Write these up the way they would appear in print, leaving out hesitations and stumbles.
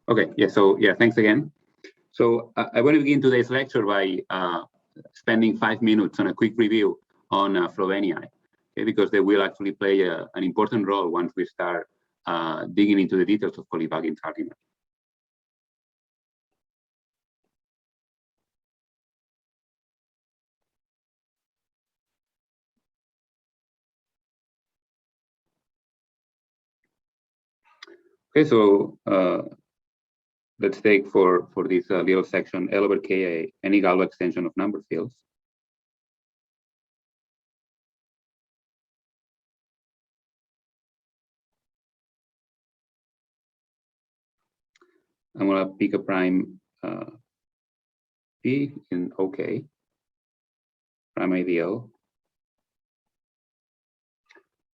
Okay, yeah, so yeah, thanks again. So I want to begin today's lecture by spending 5 minutes on a quick review on Frobeniae, okay, because they will actually play an important role once we start digging into the details of Polyvagin's argument. Okay, so let's take for this little section L over Ka, any Galois extension of number fields. I'm going to pick a prime P in OK, prime ideal,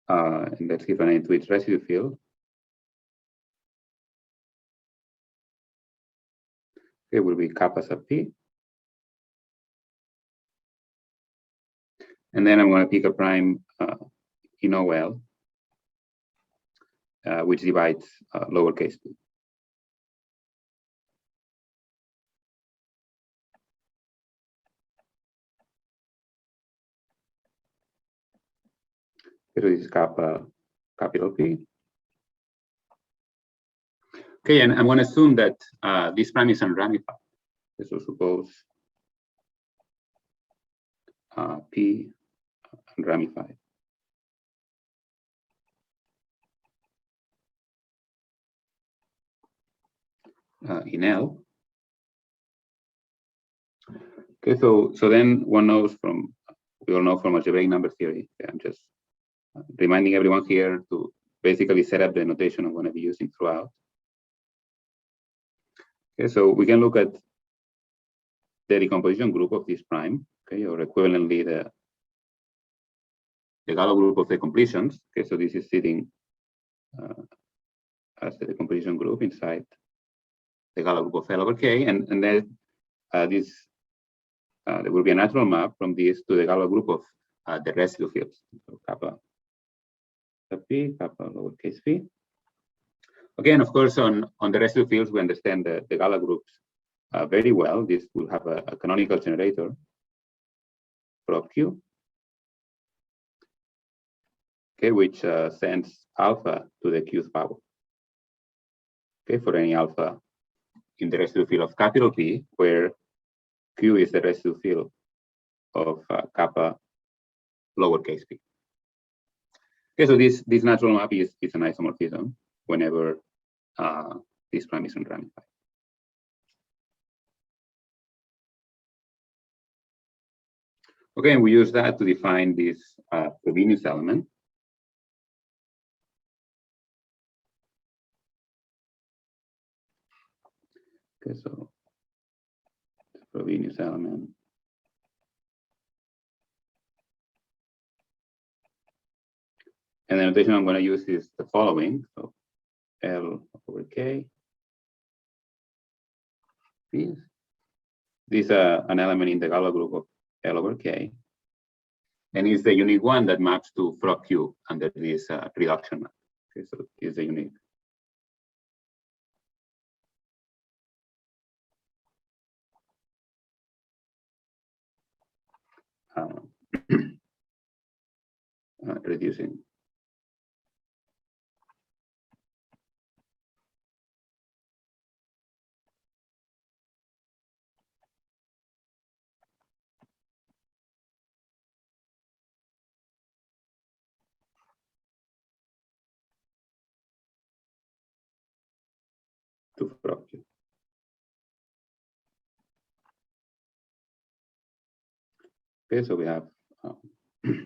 and let's give a name to its residue field. It will be kappa sub P. And then I'm going to pick a prime in OL, which divides lowercase p. So this is kappa capital P. Okay, and I'm going to assume that this prime is unramified. So suppose P unramified. In L. Okay, so then one knows from, we all know from algebraic number theory. Okay, I'm just reminding everyone here to basically set up the notation I'm going to be using throughout. Okay, so we can look at the decomposition group of this prime, okay, or equivalently the Galois group of the completions. Okay, so this is sitting as the decomposition group inside the Galois group of L over K, and then this there will be a natural map from this to the Galois group of the residue fields. So kappa P, kappa lowercase p. Again, of course, on the residue fields, we understand the Galois groups very well. This will have a canonical generator prop Q, okay, which sends alpha to the Qth power. Okay, for any alpha in the residue field of capital P, where Q is the residue field of kappa lowercase p. Okay, so this natural map is an isomorphism whenever this prime is unramified. Okay, and we use that to define this Frobenius element. Okay, so the Frobenius element. And the notation I'm going to use is the following. So L over K. This is an element in the Galois group of L over K. And is the unique one that maps to Frog Q under this reduction map. Okay, so is the unique. Reducing. To Frog Q. Okay, so we have okay,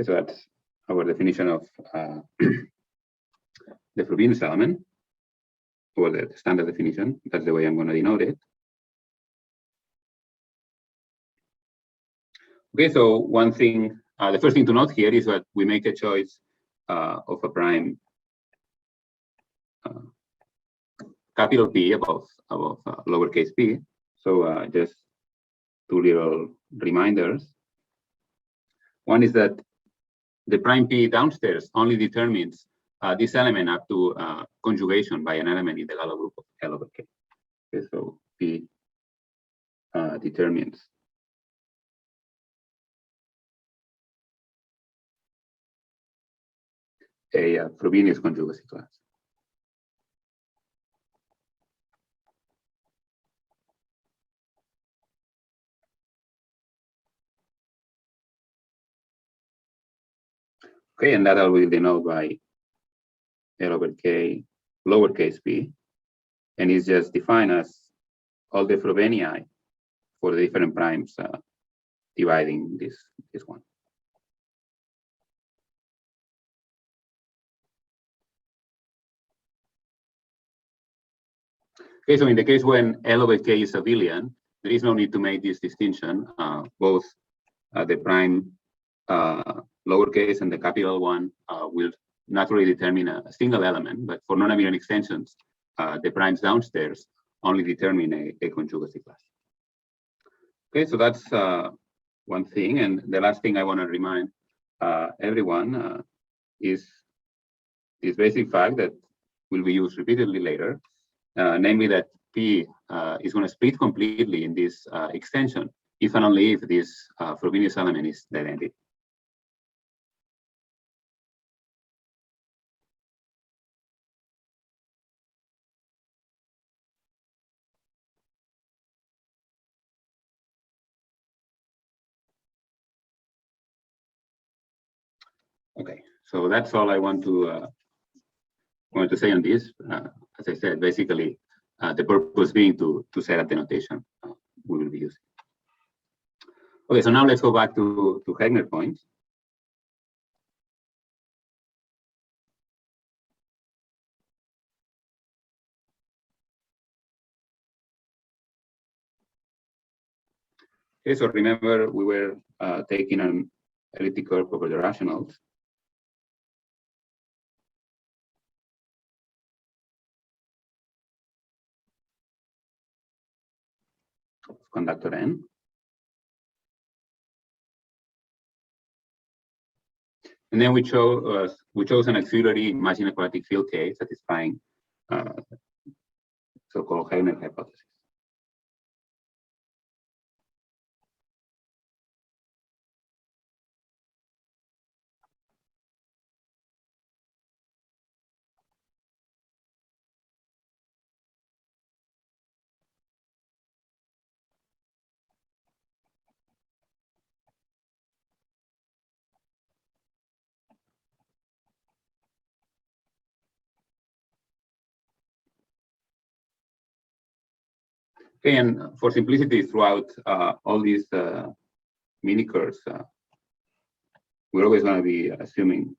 so that's our definition of the Frobenius element, or the standard definition. That's the way I'm going to denote it. Okay, so one thing, the first thing to note here is that we make a choice of a prime capital P above lowercase p. So just two little reminders. One is that the prime P downstairs only determines this element up to conjugation by an element in the Galois group of L over K. Okay, so P determines a Frobenius conjugacy class. Okay, and that I will denote by L over K lowercase p, and is just defined as all the Frobenii for the different primes dividing this one. Okay, so in the case when L over K is abelian, there is no need to make this distinction. Both the prime lowercase and the capital one will naturally determine a single element, but for non-abelian extensions, the primes downstairs only determine a conjugacy class. Okay, so that's one thing, and the last thing I want to remind everyone is this basic fact that will be used repeatedly later, namely that P is going to split completely in this extension if and only if this Frobenius element is the identity. Okay, so that's all I want to say on this. As I said, basically, the purpose being to set up the notation we will be using. Okay, so now let's go back to Heegner points. Okay, so remember we were taking an elliptic curve over the rationals. Conductor N. And then we chose an auxiliary imaginary quadratic field K satisfying so-called Heegner hypothesis. Okay, and for simplicity throughout all these mini curves, we're always going to be assuming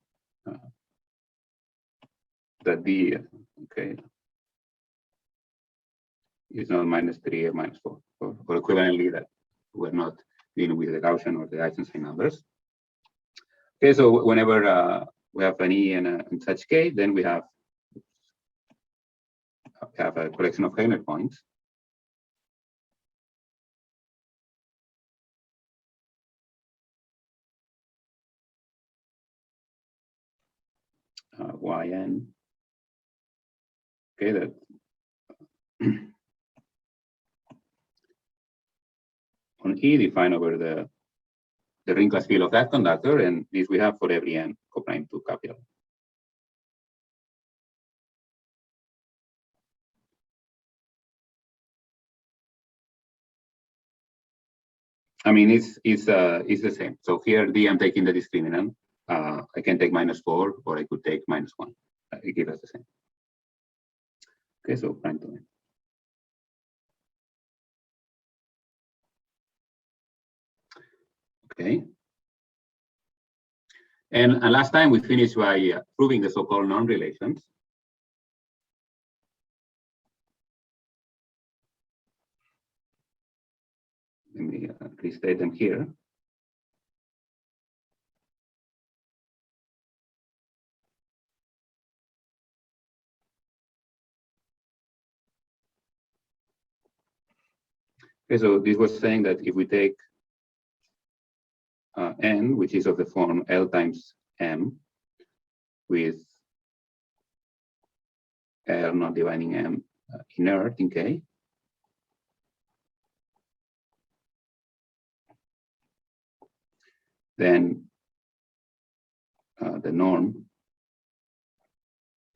that D, okay, is not -3 or -4, or equivalently that we're not dealing with the Gaussian or the Eisenstein numbers. Okay, so whenever we have an E and such K, then we have a collection of Heegner points. Yn. Okay, that on E defined over the ring class field of that conductor, and this we have for every n coprime to capital. I mean, it's the same. So here D, I'm taking the discriminant. I can take -4, or I could take -1. It gives us the same. Okay, so prime to n. Okay. And last time we finished by proving the so-called norm relations. Let me restate them here. Okay, so this was saying that if we take n, which is of the form L times M with L not dividing M inert in K. Then the norm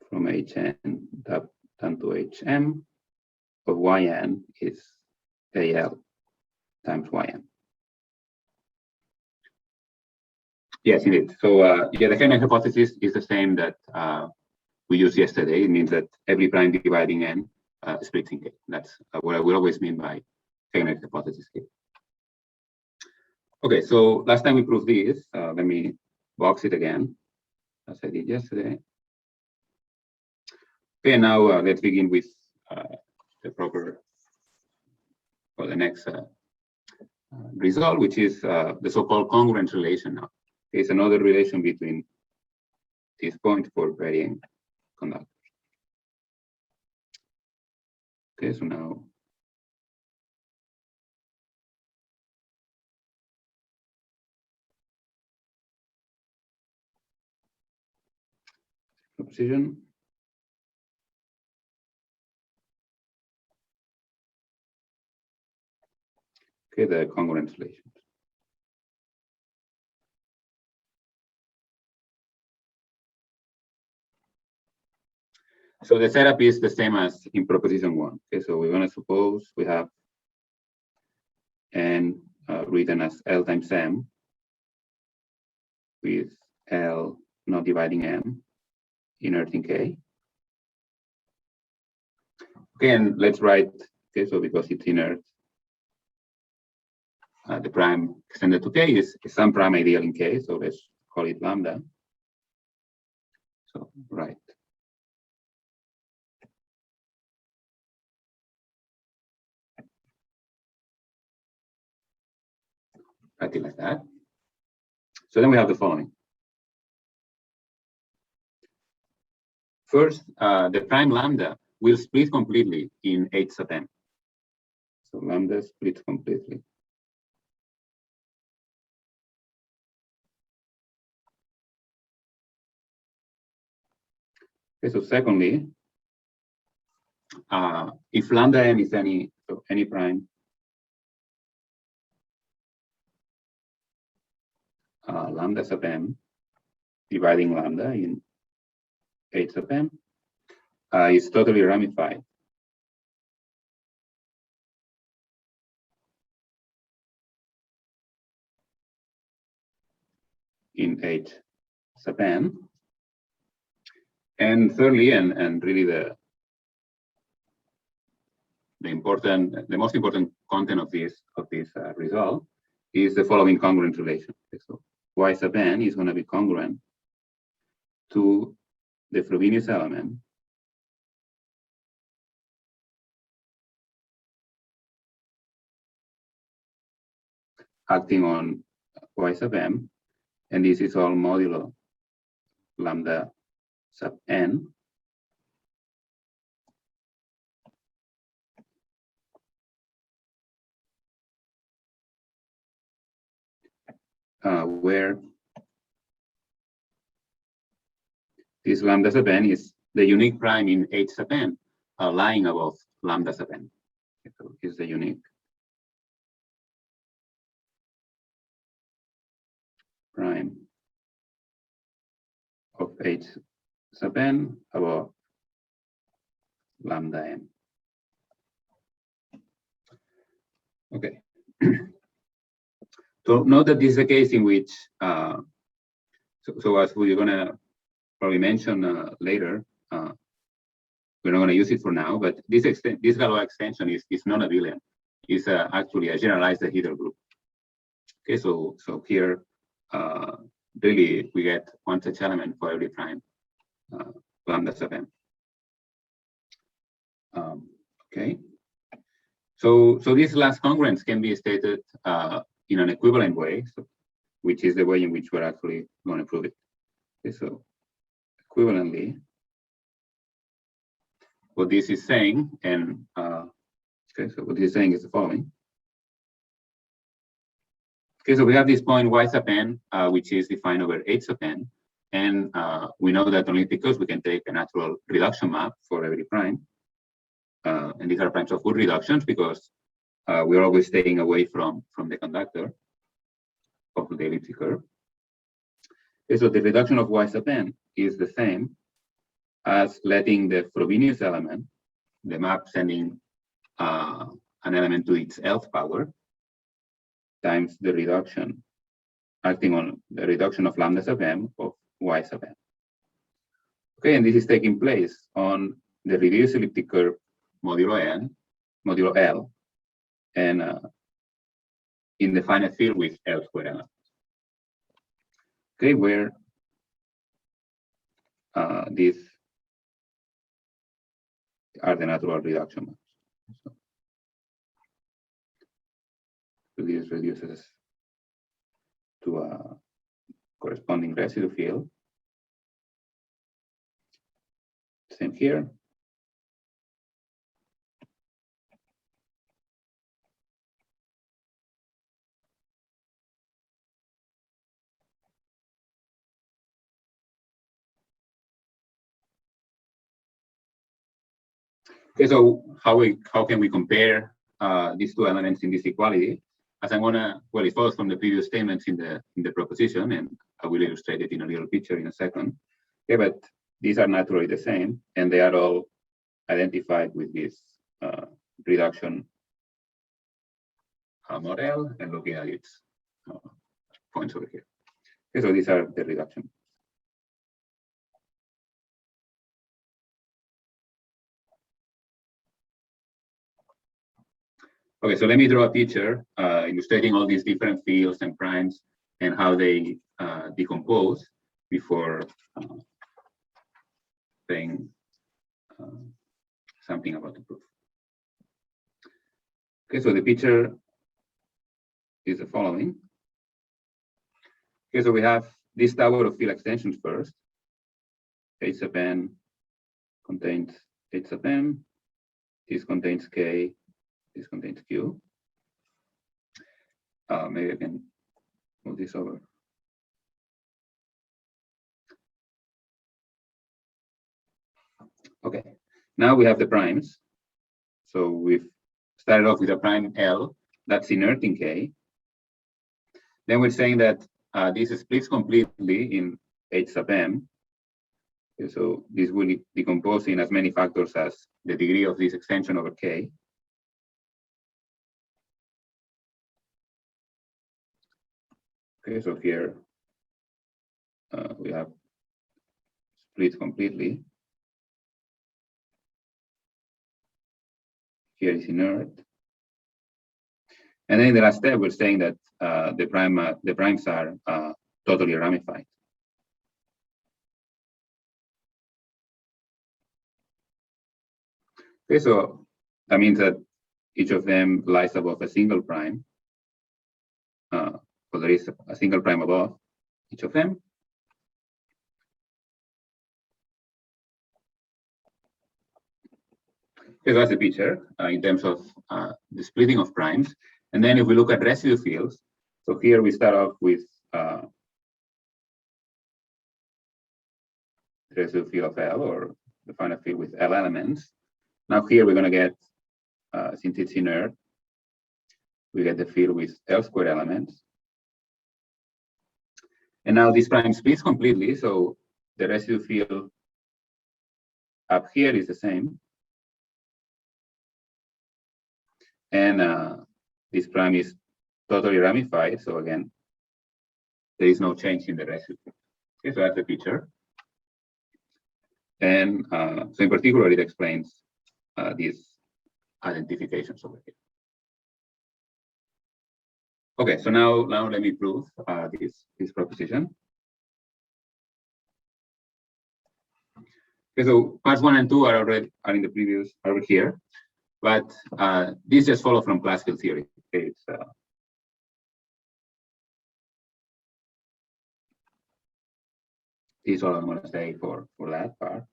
from Hn down to Hm of Yn is Al times Yn. Yes, indeed. So yeah, the Heegner hypothesis is the same that we used yesterday. It means that every prime dividing n splits in K. That's what I will always mean by Heegner hypothesis K. Okay, so last time we proved this. Let me box it again, as I did yesterday. Okay, now let's begin with the proper, or the next result, which is the so-called congruent relation. Now, it's another relation between these points for varying conductors. Okay, so now precision. Okay, the congruent relations. So the setup is the same as in proposition 1. Okay, so we're going to suppose we have n written as L times M with L not dividing M inert in K. Okay, and let's write, okay, so because it's inert, the prime extended to K is some prime ideal in K, so let's call it lambda. So, right. Something like that. So then we have the following. First, the prime lambda will split completely in H sub n. So lambda splits completely. Okay, so secondly, if lambda m is any prime lambda sub m dividing lambda in H sub m is totally ramified. In H sub n. And thirdly, and really the most important content of this result is the following congruent relation. Okay, so y sub n is going to be congruent to the Frobenius element acting on y sub m, and this is all modulo lambda sub n where this lambda sub n is the unique prime in H sub n lying above lambda sub n. So is the unique prime of H sub n above lambda n. Okay. So note that this is a case in which, so as we're going to probably mention later, we're not going to use it for now, but this Galois extension is not abelian. It's actually a generalized Heegner group. Okay, so here, really, we get one such element for every prime lambda sub m. Okay. So these last congruence can be stated in an equivalent way, which is the way in which we're actually going to prove it. Okay, so equivalently, what this is saying, and okay, so what this is saying is the following. Okay, so we have this point y sub n, which is defined over H sub n, And we know that only because we can take a natural reduction map for every prime. And these are primes of good reductions because we're always staying away from the conductor of the elliptic curve. Okay, so the reduction of y sub n is the same as letting the Frobenius element, the map sending an element to its nth power, times the reduction, acting on the reduction of lambda sub m of y sub n. Okay, and this is taking place on the reduced elliptic curve modulo L, and in the finite field with L squared elements. Okay, where these are the natural reduction maps. So this reduces to a corresponding residue field. Same here. Okay, so how can we compare these two elements in this equality? As I'm gonna, well, it follows from the previous statements in the proposition, and I will illustrate it in a little picture in a second. Okay, but these are naturally the same, and they are all identified with this reduction model and looking at its points over here. Okay, so these are the reduction. Okay, so let me draw a picture illustrating all these different fields and primes and how they decompose before saying something about the proof. Okay, so the picture is the following. Okay, so we have this tower of field extensions first. H sub n contains H sub m. This contains k. This contains q. Maybe I can move this over. Okay, now we have the primes. So we've started off with a prime L that's inert in K. Then we're saying that this splits completely in H sub m. Okay, so this will decompose in as many factors as the degree of this extension over K. Okay, so here we have split completely. Here is inert. And then in the last step, we're saying that the primes are totally ramified. Okay, so that means that each of them lies above a single prime. So there is a single prime above each of them. Okay, that's the picture in terms of the splitting of primes. And then if we look at residue fields, so here we start off with the residue field of L, or the finite field with L elements. Now here we're going to get, since it's inert, we get the field with L squared elements. And now this prime splits completely, so the residue field up here is the same. And this prime is totally ramified, so again, there is no change in the residue. Okay, so that's the picture. And so in particular, it explains these identifications over here. Okay, so now let me prove this proposition. Okay, so parts 1 and 2 are in the previous over here, but these just follow from classical theory. Okay, it's this is all I'm going to say for that part.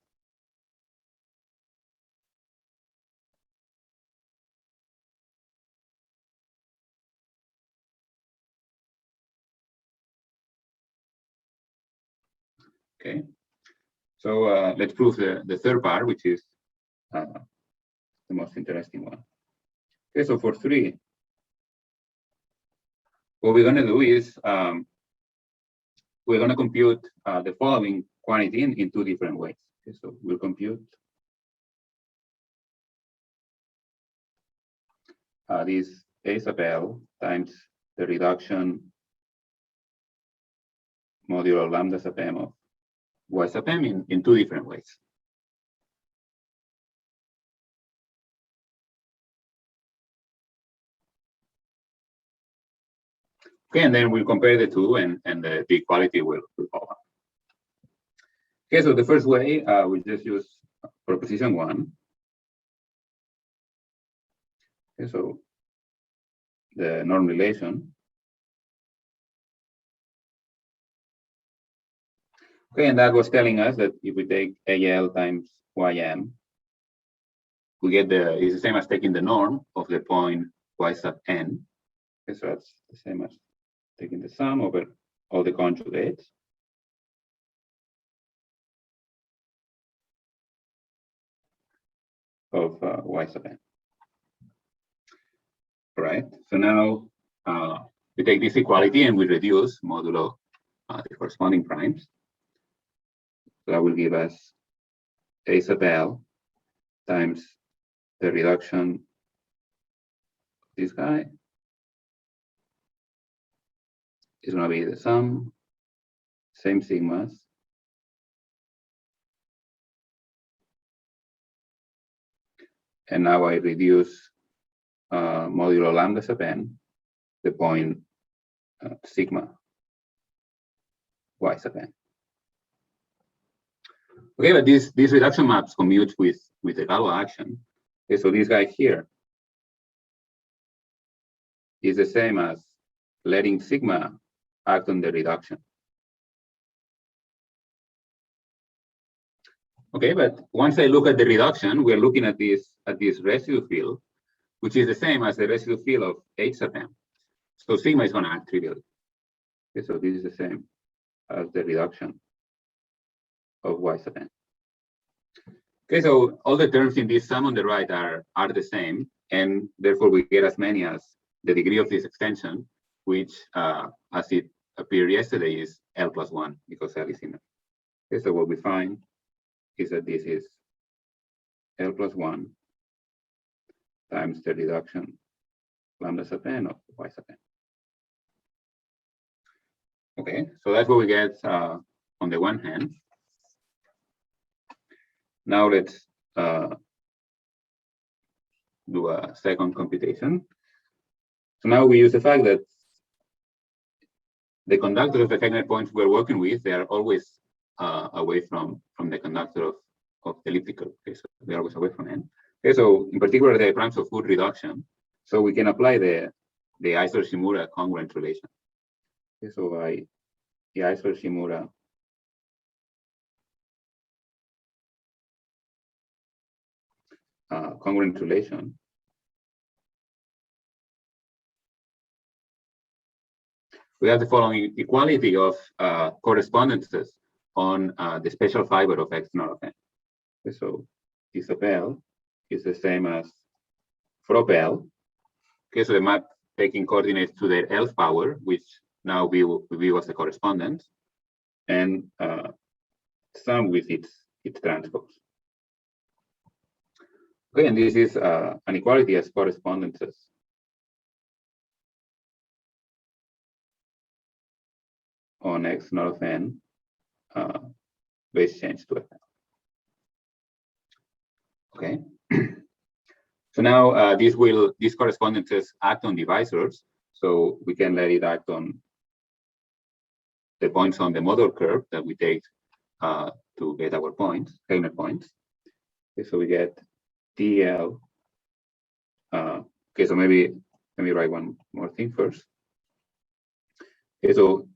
Okay, so let's prove the third part, which is the most interesting one. Okay, so for 3, what we're going to do is we're going to compute the following quantity in 2 different ways. Okay, so we'll compute this A sub L times the reduction modulo lambda sub m of y sub m in 2 different ways. Okay, and then we'll compare the 2 and the equality will follow. Okay, so the first way, we just use proposition 1. Okay, so the norm relation. Okay, and that was telling us that if we take AL times YM, we get it's the same as taking the norm of the point Y sub n. Okay, so that's the same as taking the sum over all the conjugates. Of Y sub n. All right, so now we take this equality and we reduce modulo the corresponding primes. So that will give us A sub L times the reduction of this guy is going to be the sum, same sigmas. And now I reduce modulo lambda sub n, the point sigma y sub n. Okay, but these reduction maps commute with the Galois action. Okay, so this guy here is the same as letting sigma act on the reduction. Okay, but once I look at the reduction, we're looking at this residue field, which is the same as the residue field of H sub m. So sigma is going to act trivially. Okay, so this is the same as the reduction of Y sub n. Okay, so all the terms in this sum on the right are the same, and therefore we get as many as the degree of this extension, which, as it appeared yesterday, is L plus 1, because L is in it. Okay, so what we find is that this is L plus 1 times the reduction lambda sub n of Y sub n. Okay, so that's what we get on the one hand. Now let's do a second computation. So now we use the fact that the conductor of the Heegner points we're working with, they are always away from the conductor of the elliptical. Okay, so they're always away from n. Okay, so in particular the primes of good reduction. So we can apply the Eisler-Shimura congruent relation. Okay, so by the Eisler-Shimura congruent relation, we have the following equality of correspondences on the special fiber of X naught of n. Okay, so T sub L is the same as prop L. Okay, so the map taking coordinates to their Lth power, which now we view as the correspondence, and sum with its transpose. Okay, and this is an equality as correspondences on X naught of n base change to Fn. Okay. So now these correspondences act on the Viceros, so we can let it act on the points on the model curve that we take to get our points, Heegner points. Okay, so we get DL. Okay, so maybe let me write one more thing first. Okay, so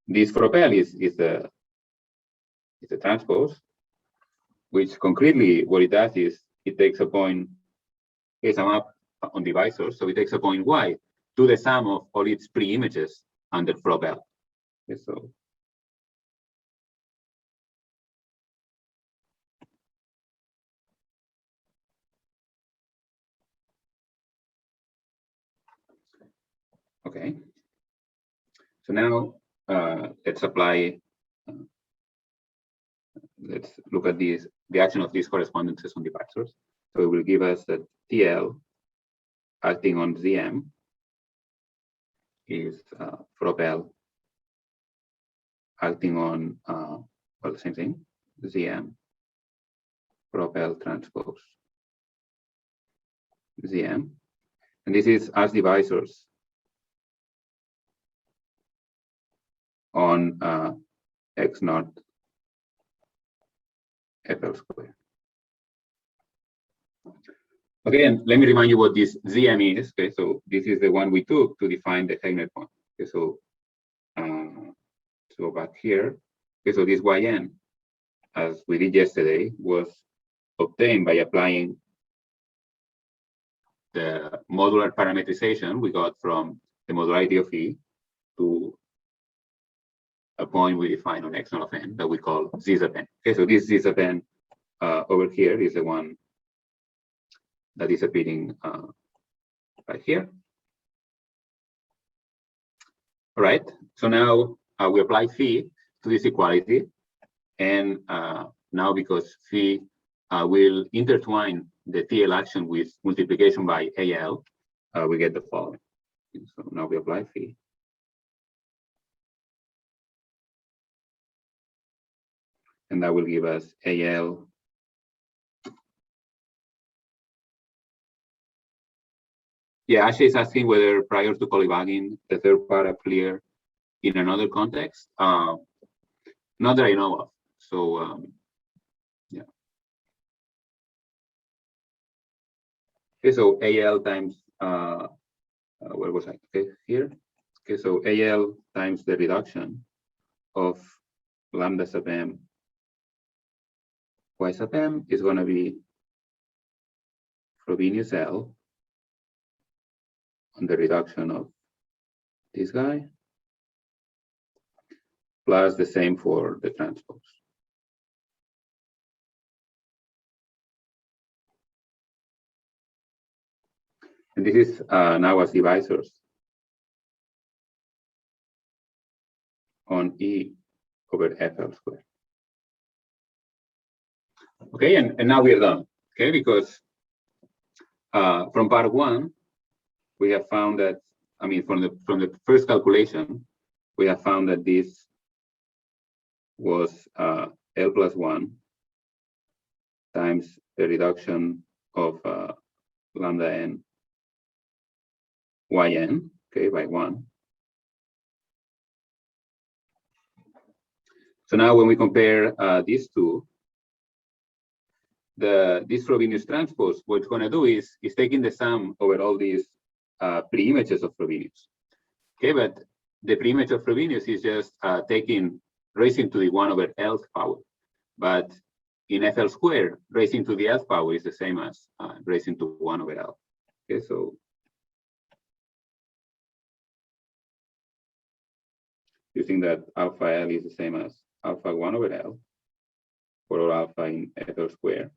this propel is the transpose, which concretely what it does is it takes a point, it's a map on the Viceros, so it takes a point Y to the sum of all its pre-images under propel. Okay, so Okay. So now let's apply. Let's look at the action of these correspondences on the Viceros. So it will give us that TL acting on ZM is propel acting on, well, the same thing, ZM, propel transpose ZM. And this is as the Viceros on X naught FL squared. Okay, and let me remind you what this ZM is. Okay, so this is the one we took to define the Heegner point. Okay, so so back here, okay, so this YN, as we did yesterday, was obtained by applying the modular parametrization we got from the modularity of E to a point we define on X naught of N that we call Z sub N. Okay, so this Z sub N over here is the one that is appearing right here. All right, so now we apply phi to this equality, and now because phi will intertwine the TL action with multiplication by AL, we get the following. So now we apply phi. And that will give us AL Yeah, Ashay is asking whether prior to polybagging, the third part appeared in another context. Not that I know of. So, yeah. Okay, so AL times, where was I? Okay, here. Okay, so AL times the reduction of lambda sub m y sub m is going to be Frobenius L on the reduction of this guy, plus the same for the transpose. And this is now as divisors on E over FL squared. Okay, and now we are done. Okay, because from part one, we have found that, I mean, from the first calculation, we have found that this was L plus 1 times the reduction of lambda n yn, okay, by 1. So now when we compare these two, this Frobenius transpose, what it's going to do is taking the sum over all these pre-images of Frobenius. Okay, but the pre-image of Frobenius is just raising to the 1 over Lth power. But in FL squared, raising to the Lth power is the same as raising to 1 over L. Okay, so you think that alpha L is the same as alpha 1 over L for all alpha in FL squared.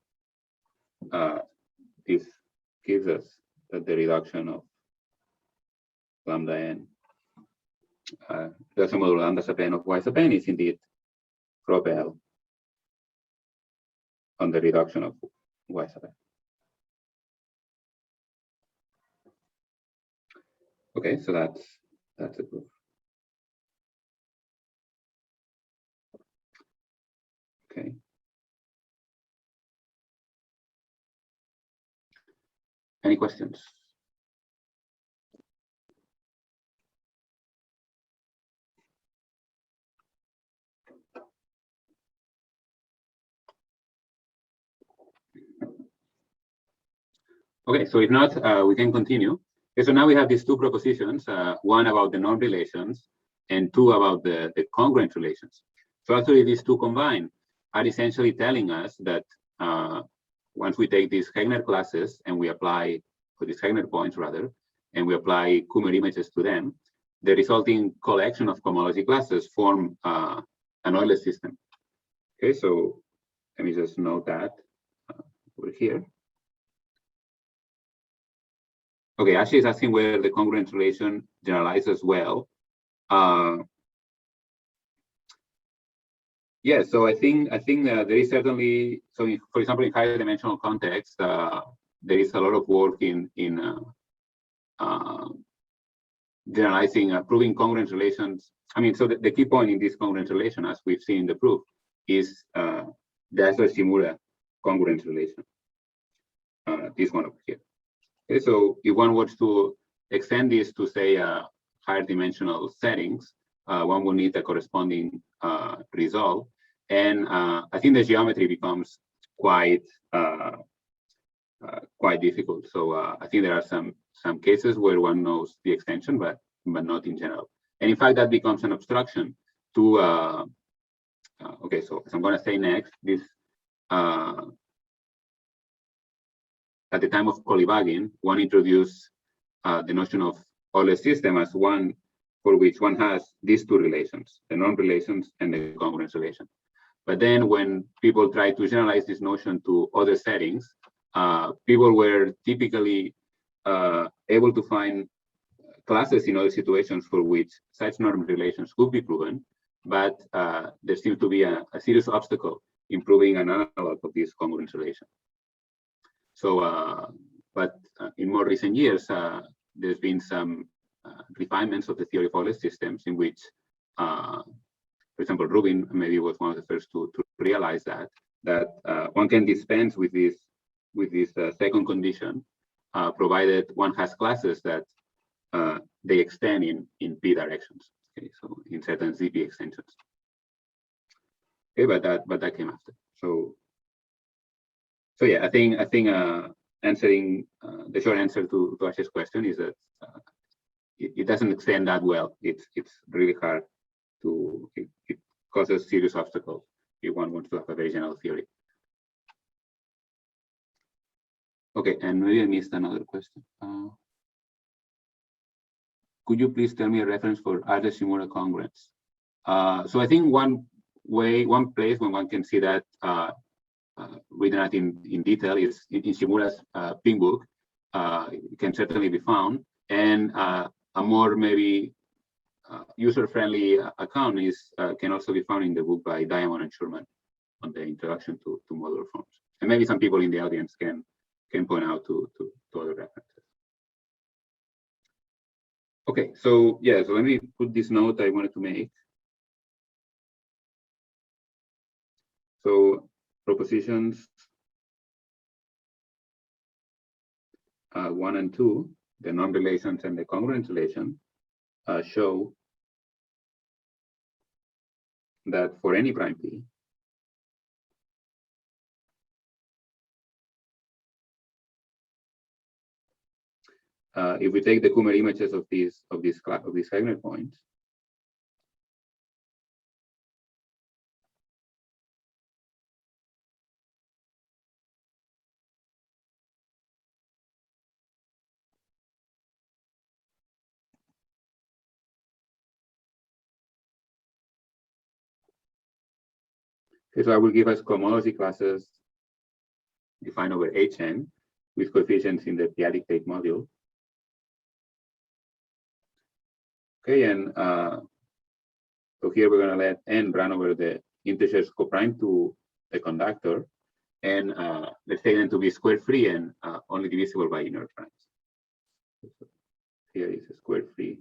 This gives us that the reduction of lambda n, the sum of lambda sub n of y sub n is indeed prop L on the reduction of y sub n. Okay, so that's the proof. Okay. Any questions? Okay, so if not, we can continue. Okay, so now we have these two propositions, one about the non-relations and two about the congruent relations. So actually these two combined are essentially telling us that once we take these Heegner classes and we apply, for these Heegner points rather, and we apply Kummer images to them, the resulting collection of cohomology classes form an Euler system. Okay, so let me just note that over here. Okay, Ashay is asking whether the congruent relation generalizes well. Yeah, so I think there is certainly, so if, for example, in higher dimensional context, there is a lot of work in generalizing, proving congruent relations. I mean, so the key point in this congruent relation, as we've seen in the proof, is the Ashay-Shimura congruent relation. This one over here. Okay, so if one wants to extend this to, say, higher dimensional settings, one will need a corresponding result. And I think the geometry becomes quite difficult. So I think there are some cases where one knows the extension, but not in general. And in fact, that becomes an obstruction to. Okay, so as I'm going to say next, this at the time of Kolibagin, one introduced the notion of Euler system as one for which one has these two relations, the norm relations and the congruence relation. But then when people try to generalize this notion to other settings, people were typically able to find classes in other situations for which such norm relations could be proven, but there seems to be a serious obstacle in proving an analog of this congruence relation. So, but in more recent years, there's been some refinements of the theory of Euler systems in which, for example, Rubin maybe was one of the first to realize that one can dispense with this second condition, provided one has classes that they extend in p directions. Okay, so in certain ZP extensions. Okay, but that came after. So yeah, I think answering the short answer to Ashay's question is that it doesn't extend that well. It's really hard to. It causes serious obstacles if one wants to have a very general theory. Okay, and maybe I missed another question. Could you please tell me a reference for Ashay-Shimura congruence? So I think one place when one can see that written out in detail is in Shimura's pink book. It can certainly be found, and a more maybe user-friendly account is can also be found in the book by Diamond and Schurman on the introduction to modular forms. And maybe some people in the audience can point out to other references. Okay, so yeah, so let me put this note I wanted to make. So propositions 1 and 2, the norm relations and the congruent relation, show that for any prime p, if we take the Kummer images of these Heegner points, so I will give us cohomology classes defined over Hn with coefficients in the p-adic tape module. Okay, and so here we're going to let n run over the integers coprime to the conductor, and let's say n to be square free and only divisible by inner primes. So here is a square free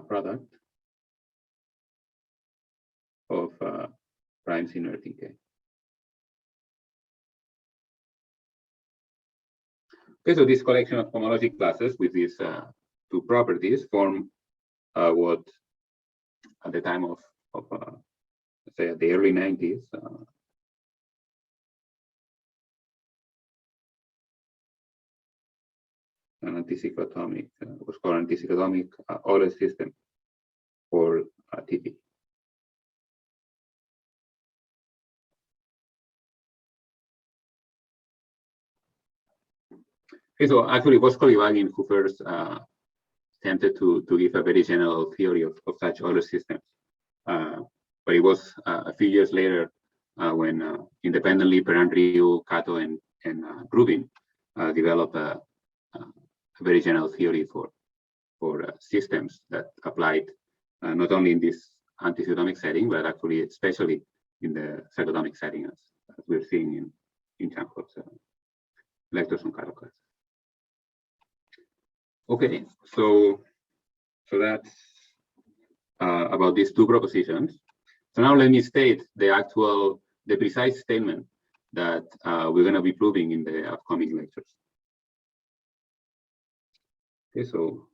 product of primes inert in K. Okay, so this collection of homology classes with these two properties form what at the time of let's say at the early 90s an anticyclotomic was called anticyclotomic Euler system for TP. Okay, so actually it was Kolibagin who first attempted to give a very general theory of such Euler systems. But it was a few years later when independently Peran, Ryu, Kato, and Rubin develop a very general theory for systems that applied not only in this anti-pseudomic setting, but actually especially in the psychotomic setting, as we're seeing in Chankhov's lectures on Kato class. Okay, so that's about these two propositions. So now let me state the precise statement that we're going to be proving in the upcoming lectures. Okay, so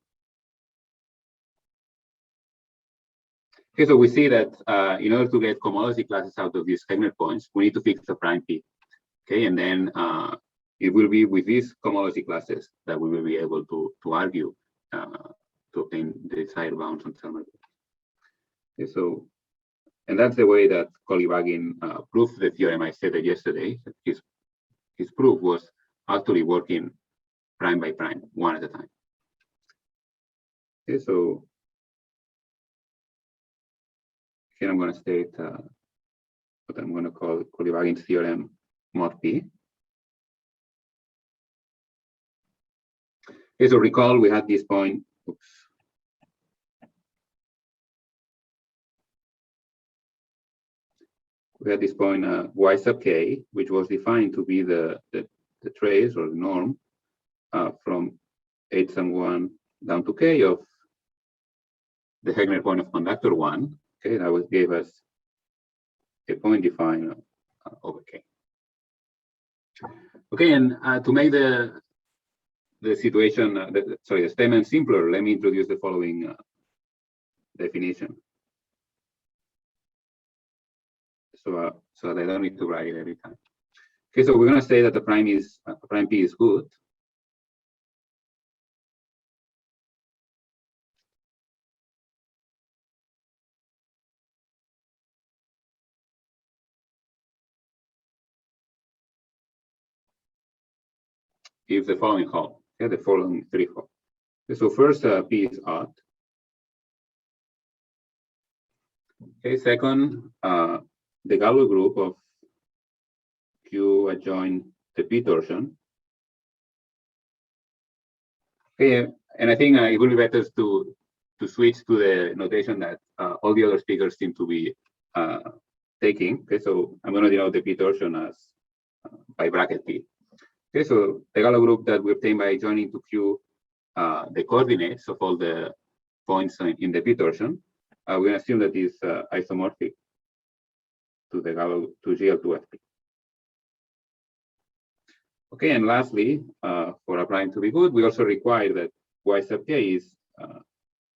we see that in order to get cohomology classes out of these Heegner points, we need to fix a prime P. Okay, and then it will be with these cohomology classes that we will be able to argue to obtain the desired bounds on Selmer. Okay, so, and that's the way that Kolyvagin proved the theorem I stated yesterday. His proof was actually working prime by prime, one at a time. Okay, so here I'm going to state what I'm going to call Kolyvagin's theorem mod P. Okay, so recall we had this point. Oops. We had this point y sub k, which was defined to be the trace or the norm from h sub 1 down to k of the Heegner point of conductor 1. Okay, that gave us a point defined over k. Okay, and to make the situation, the statement simpler, let me introduce the following definition. So that I don't need to write it every time. Okay, so we're going to say that the prime P is good. If the following hold, okay, the following three hold. Okay, so first, P is odd. Okay, second, the Galois group of Q adjoin the P torsion. Okay, and I think it would be better to switch to the notation that all the other speakers seem to be taking. Okay, so I'm going to denote the P torsion as by bracket P. Okay, so the Galois group that we obtain by joining to Q the coordinates of all the points in the P torsion, we're going to assume that is isomorphic to the Galois to GL2FP. Okay, and lastly, for a prime to be good, we also require that y sub k is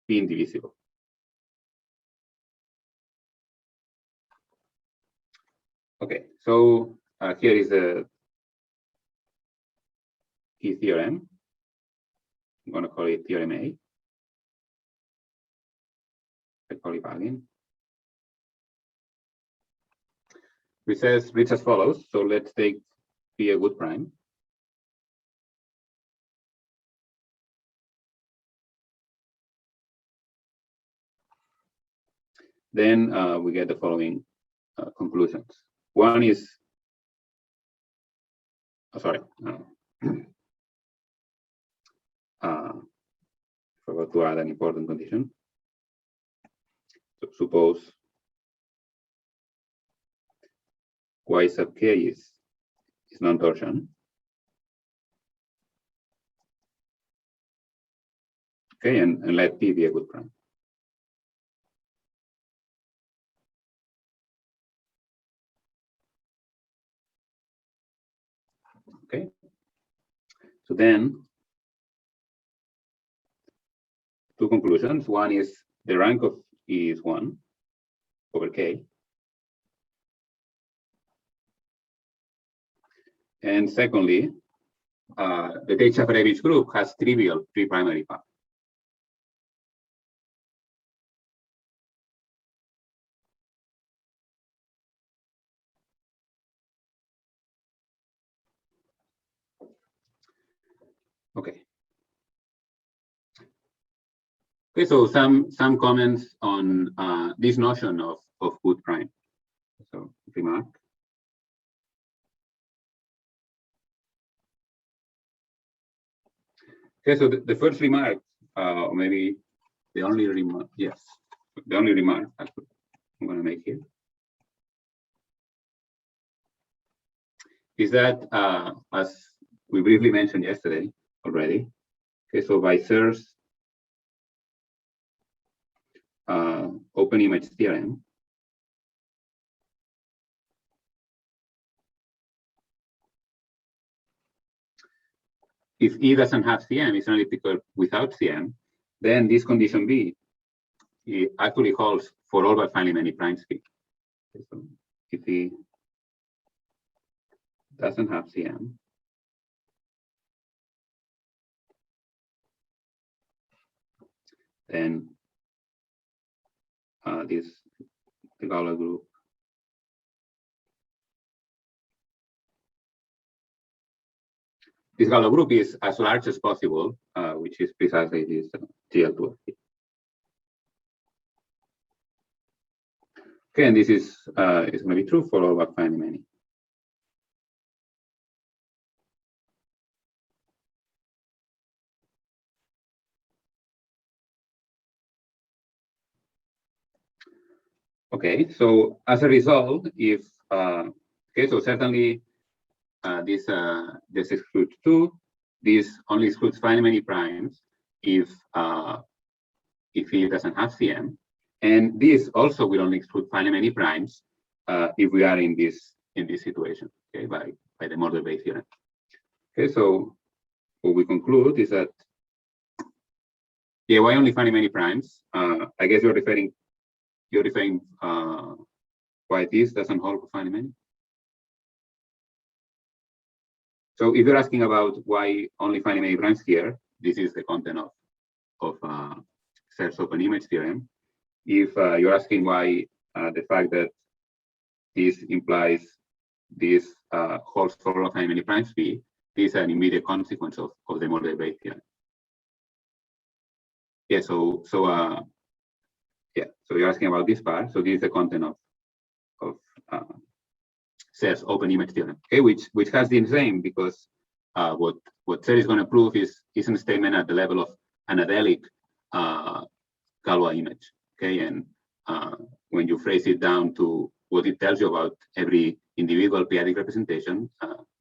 P indivisible. Okay, so here is the key theorem. I'm going to call it theorem A. I call it Kolyvagin. Which reads as follows. So let's take P a good prime. Then we get the following conclusions. One is, forgot to add an important condition. So suppose y sub k is non-torsion. Okay, and let P be a good prime. Okay, so then two conclusions. One is the rank of E is 1 over K. And secondly, the Tate-Shafarevich group has trivial pre-primary path. Okay. Okay, so some comments on this notion of good prime. So remark. Okay, so the first remark, or maybe the only remark, yes, the only remark I'm going to make here is that, as we briefly mentioned yesterday already, okay, so Viceros open image theorem if E doesn't have CM, it's an elliptical without CM, then this condition B it actually holds for all but finally many primes P. Okay, so if E doesn't have CM, then this Galois group is as large as possible, which is precisely this GL2. Okay, and this is going to be true for all but finally many. Okay, so as a result, if okay, so certainly this excludes 2. This only excludes finally many primes if E doesn't have CM, and this also will only exclude finally many primes if we are in this situation, okay, by the Mordell-Weil theorem. Okay, so what we conclude is that why only finally many primes? I guess you're referring why this doesn't hold for finally many. So if you're asking about why only finally many primes here, this is the content of Serre's open image theorem. If you're asking why the fact that this implies this holds for all finally many primes P, this is an immediate consequence of the Mordell-Weil theorem. Yeah, so you're asking about this part. So this is the content of Serre's open image theorem, okay, which has the same because what Serre is going to prove is a statement at the level of an adelic Galois image, okay, and when you phrase it down to what it tells you about every individual p-adic representation,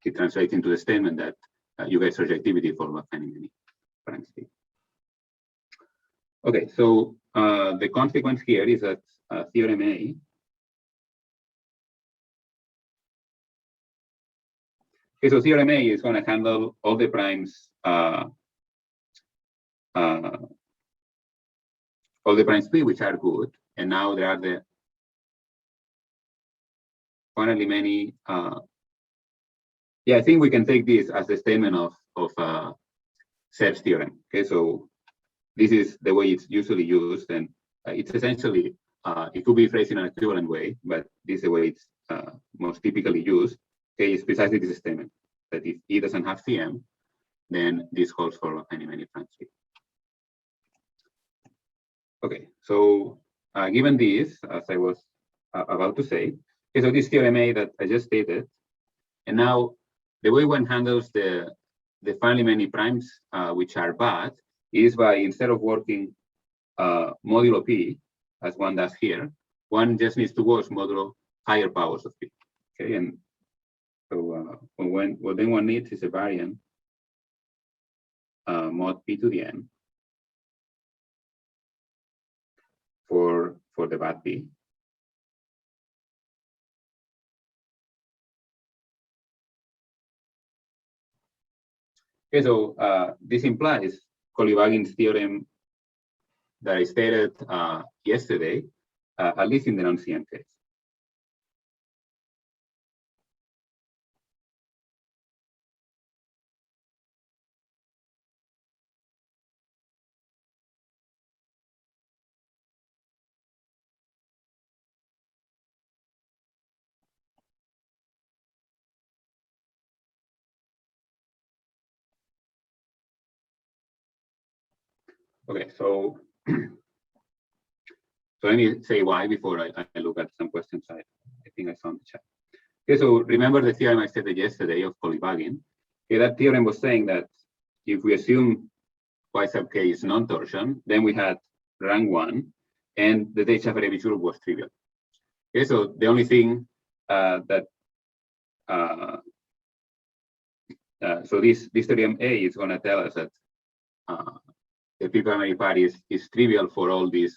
it translates into the statement that you get surjectivity for about many primes P. Okay, so the consequence here is that theorem A okay, so theorem A is going to handle all the primes P which are good, and now there are the finally many. I think we can take this as the statement of Serre's theorem. Okay, so this is the way it's usually used, and it's essentially it could be phrased in an equivalent way, but this is the way it's most typically used. Okay, it's precisely this statement that if E doesn't have CM, then this holds for many primes P. Okay, so given this, as I was about to say, okay, so this theorem A that I just stated, and now the way one handles the finally many primes which are bad is by, instead of working modulo P as one does here, one just needs to work modulo higher powers of P. Okay, and so what then one needs is a variant mod P to the n for the bad P. Okay, so this implies Kolyvagin's theorem that I stated yesterday, at least in the non-CM case. Okay, so let me say why before I look at some questions I think I saw in the chat. Okay, so remember the theorem I stated yesterday of Kolyvagin. Okay, that theorem was saying that if we assume Y sub k is non-torsion. Then we had rank 1, and the Tate-Shafarevich group was trivial. Okay, so the only thing that so this theorem A is going to tell us that the p-primary pair is trivial for all these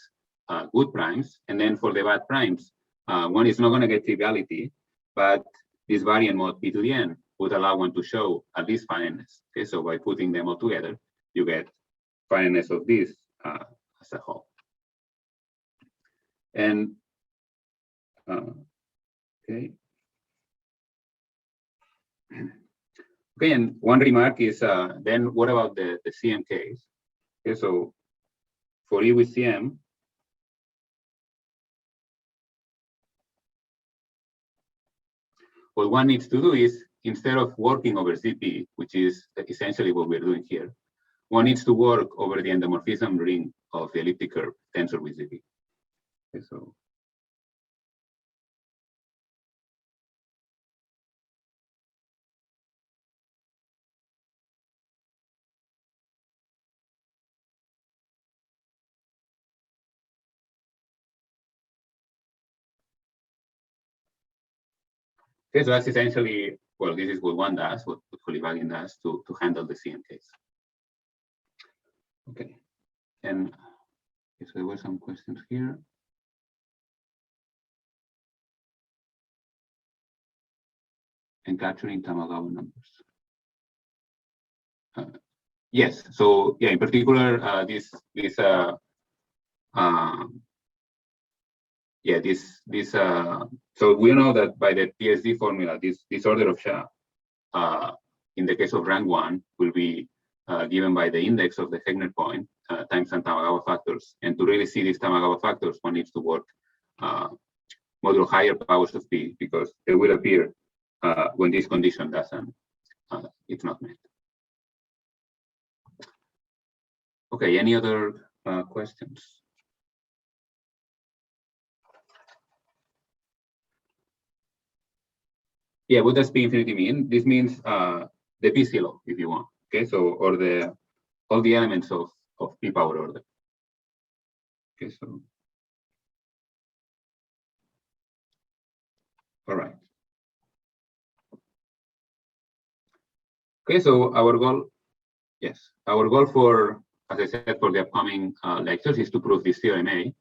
good primes, and then for the bad primes, one is not going to get triviality, but this variant mod p to the n would allow one to show at least finiteness. Okay, so by putting them all together, you get finiteness of this as a whole. And okay. Okay, and one remark is then what about the CM case? Okay, so for E with CM, what one needs to do is, instead of working over ZP, which is essentially what we're doing here, one needs to work over the endomorphism ring of the elliptic curve tensor with ZP. Okay, so okay, so that's essentially, well, this is what one does, what Kolivagin does to handle the CM case. Okay, and so there were some questions here. And capturing Tamagawa numbers. Yes, so yeah, in particular, so we know that by the PSD formula, this order of Shah, in the case of rank 1, will be given by the index of the Heegner point times some Tamagawa factors. And to really see these Tamagawa factors, one needs to work modulo higher powers of P, because they will appear when this condition doesn't, it's not met. Okay, any other questions? Yeah, what does P infinity mean? This means the PCLO, if you want. Okay, so or all the elements of P power order. Okay, so all right. Okay, so our goal, yes, our goal for, as I said, for the upcoming lectures is to prove this theorem A.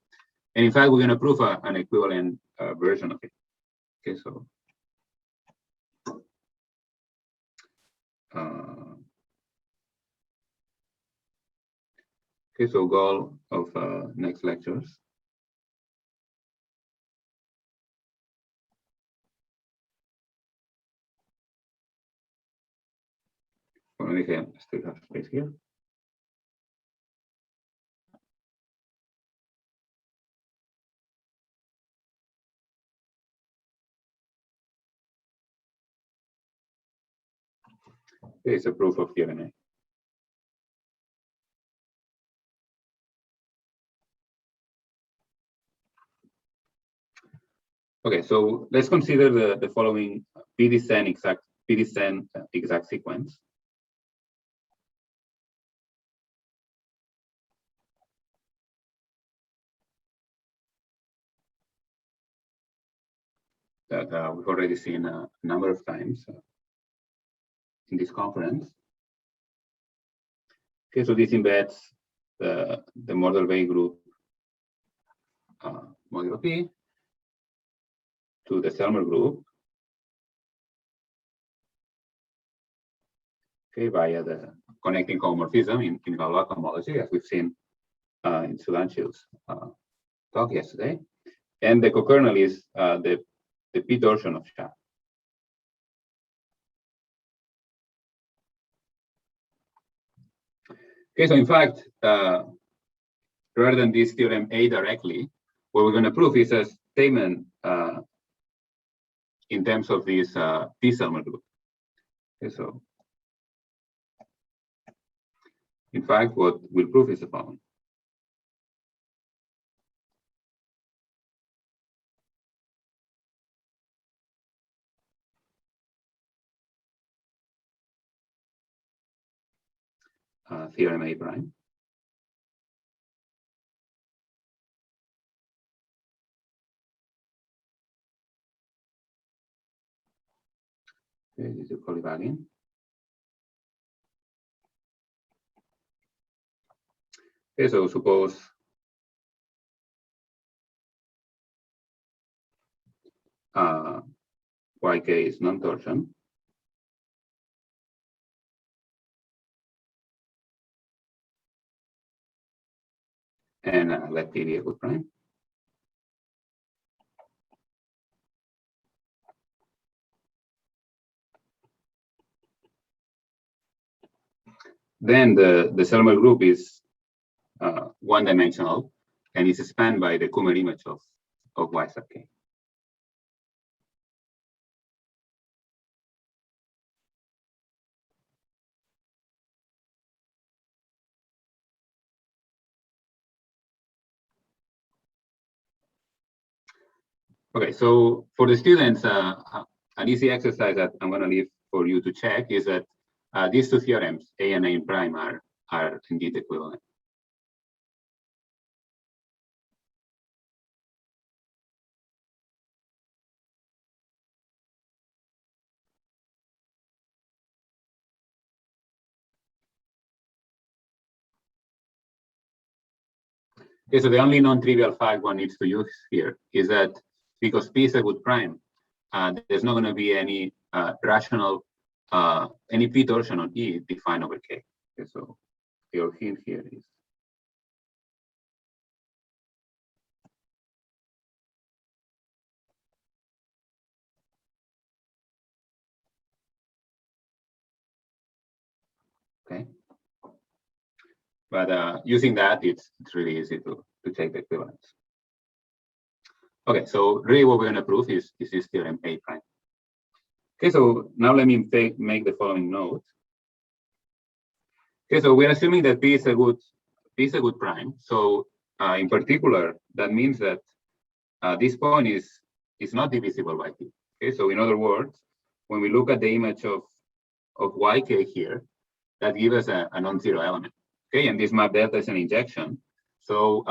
And in fact, we're going to prove an equivalent version of it. Okay, so okay, so goal of next lectures. Well, we can still have space here. It's a proof of theorem A. Okay, so let's consider the following p-descent exact sequence. That we've already seen a number of times in this conference. Okay, so this embeds the model Bay group modulo P to the Selmer group, okay, via the connecting homomorphism in Galois homology, as we've seen in Sudanshil's talk yesterday. And the cokernel is the P torsion of Shah. Okay, so in fact, rather than this theorem A directly, what we're going to prove is a statement in terms of this P-Selmer group. Okay, so in fact, what we'll prove is the following. Theorem A prime. Okay, this is polyvagal. Okay, so suppose YK is non-torsion. And let T be a good prime. Then the Selmer group is one-dimensional and is spanned by the Kummer image of Y sub K. Okay, so for the students, an easy exercise that I'm going to leave for you to check is that these two theorems, A and A prime, are indeed equivalent. Okay, so the only non-trivial fact one needs to use here is that because P is a good prime, there's not going to be any rational, any P torsion on E defined over K. Okay, so your hint here is okay. But using that, it's really easy to check the equivalence. Okay, so really what we're going to prove is this theorem A prime. Okay, so now let me make the following note. Okay, so we're assuming that P is a good prime. So in particular, that means that this point is not divisible by P. Okay, so in other words, when we look at the image of YK here, that gives us a non-zero element. Okay, and this map delta is an injection. So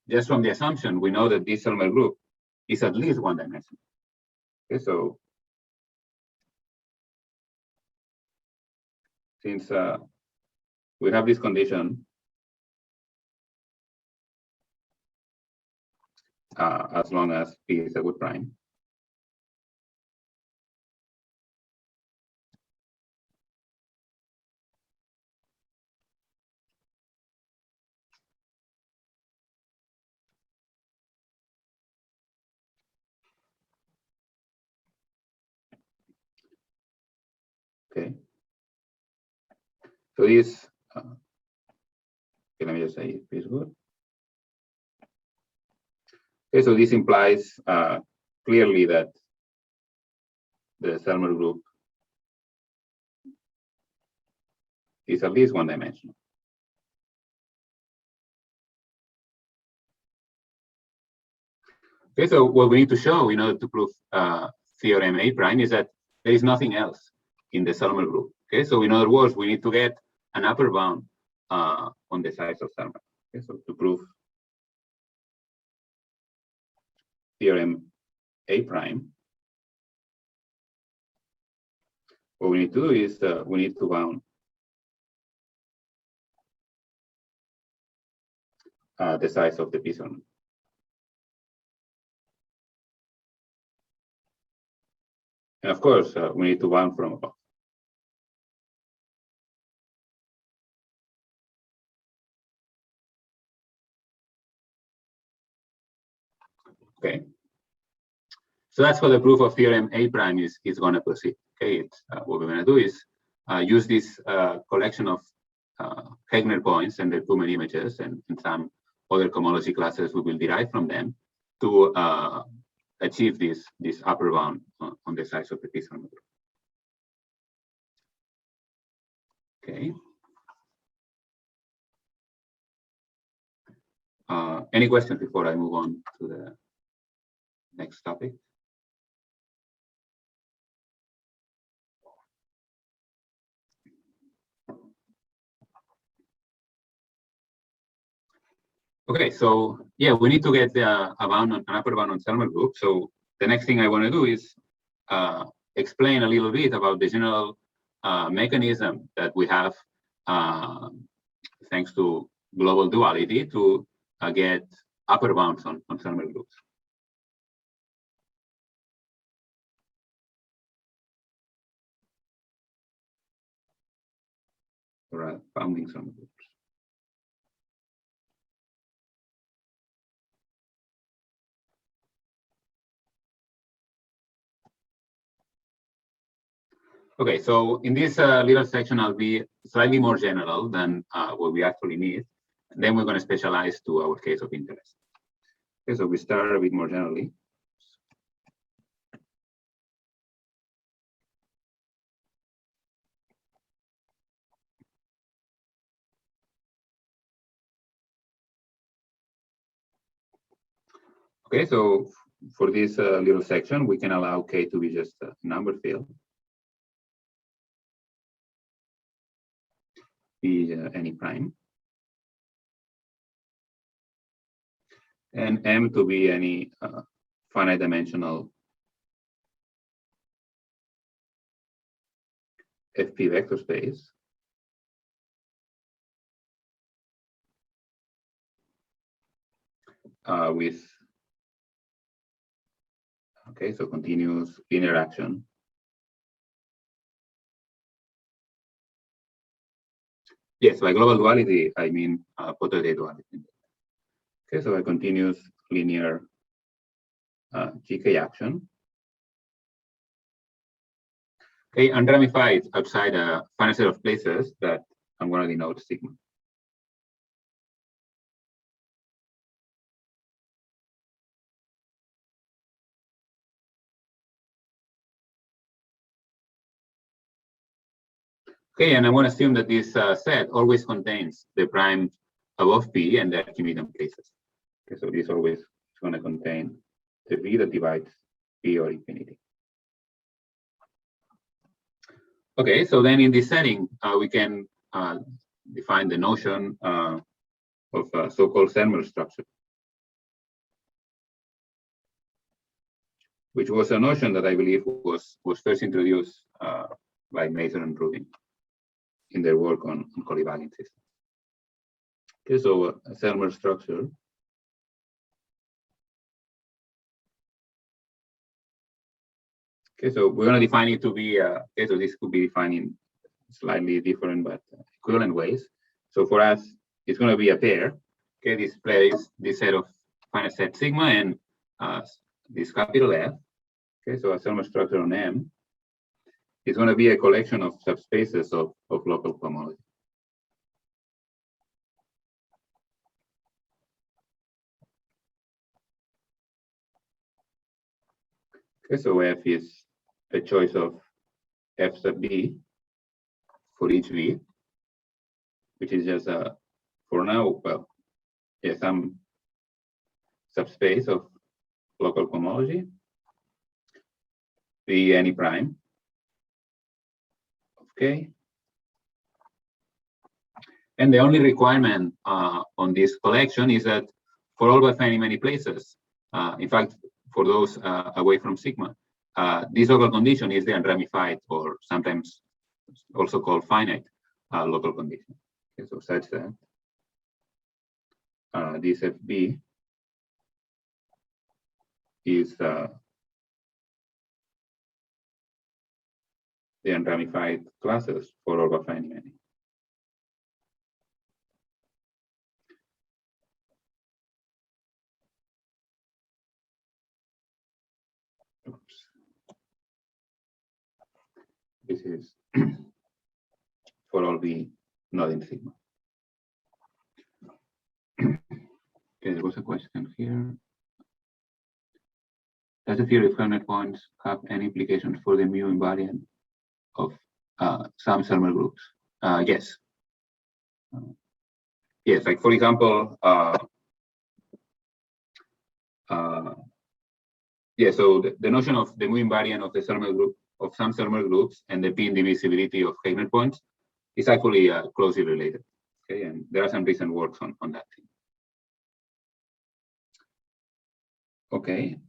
just from the assumption, we know that this Selmer group is at least one dimensional. Okay, so since we have this condition, as long as P is a good prime. Okay. So this, okay, let me just say P is good. Okay, so this implies clearly that the Selmer group is at least one dimensional. Okay, so what we need to show in order to prove theorem A prime is that there is nothing else in the Selmer group. Okay, so in other words, we need to get an upper bound on the size of Selmer. Okay, so to prove theorem A prime, what we need to do is we need to bound the size of the P Selmer. And of course, we need to bound from above. Okay. So that's how the proof of theorem A prime is going to proceed. Okay, it's, what we're going to do is use this collection of Heegner points and their Kummer images and some other cohomology classes we will derive from them to achieve this upper bound on the size of the P-Selmer group. Okay. Any questions before I move on to the next topic? Okay, so yeah, we need to get an upper bound on Selmer group. So the next thing I want to do is explain a little bit about the general mechanism that we have thanks to global duality to get upper bounds on thermal groups. Or bounding thermal groups. Okay, so in this little section, I'll be slightly more general than what we actually need. And then we're going to specialize to our case of interest. Okay, so we start a bit more generally. Okay, so for this little section, we can allow K to be just a number field. Be any prime. And M to be any finite dimensional FP vector space. With, okay, so continuous linear action. Yes, by global duality, I mean Potter-Day duality. Okay, so a continuous linear GK action. Okay, unramified outside a finite set of places that I'm going to denote sigma. Okay, and I want to assume that this set always contains the primes above P and the Archimedean places. Okay, so this always is going to contain the V that divides P or infinity. Okay, so then in this setting, we can define the notion of a so-called thermal structure, which was a notion that I believe was first introduced by Mason and Rubin in their work on Colli-Vagin systems. Okay, so a thermal structure okay, so we're going to define it to be, okay, so this could be defined in slightly different but equivalent ways. So for us, it's going to be a pair. Okay, this plays this set of finite set sigma and this capital F. Okay, so a thermal structure on M is going to be a collection of subspaces of local cohomology. Okay, so F is a choice of F sub B for each V, which is just for now, well, yeah, some subspace of local cohomology, be any prime of K. And the only requirement on this collection is that for all but many places, in fact, for those away from sigma, this local condition is the unramified or sometimes also called finite local condition. Okay, so such that this FB is the unramified classes for all but many. Oops. This is for all V not in sigma. Okay, there was a question here. Does the theory of Heegner points have any implications for the mu invariant of some thermal groups? Yes. Yes, like for example, yeah, so the notion of the mu invariant of the thermal group of some thermal groups and the P indivisibility of Heegner points is actually closely related. Okay, and there are some recent works on that thing. Okay.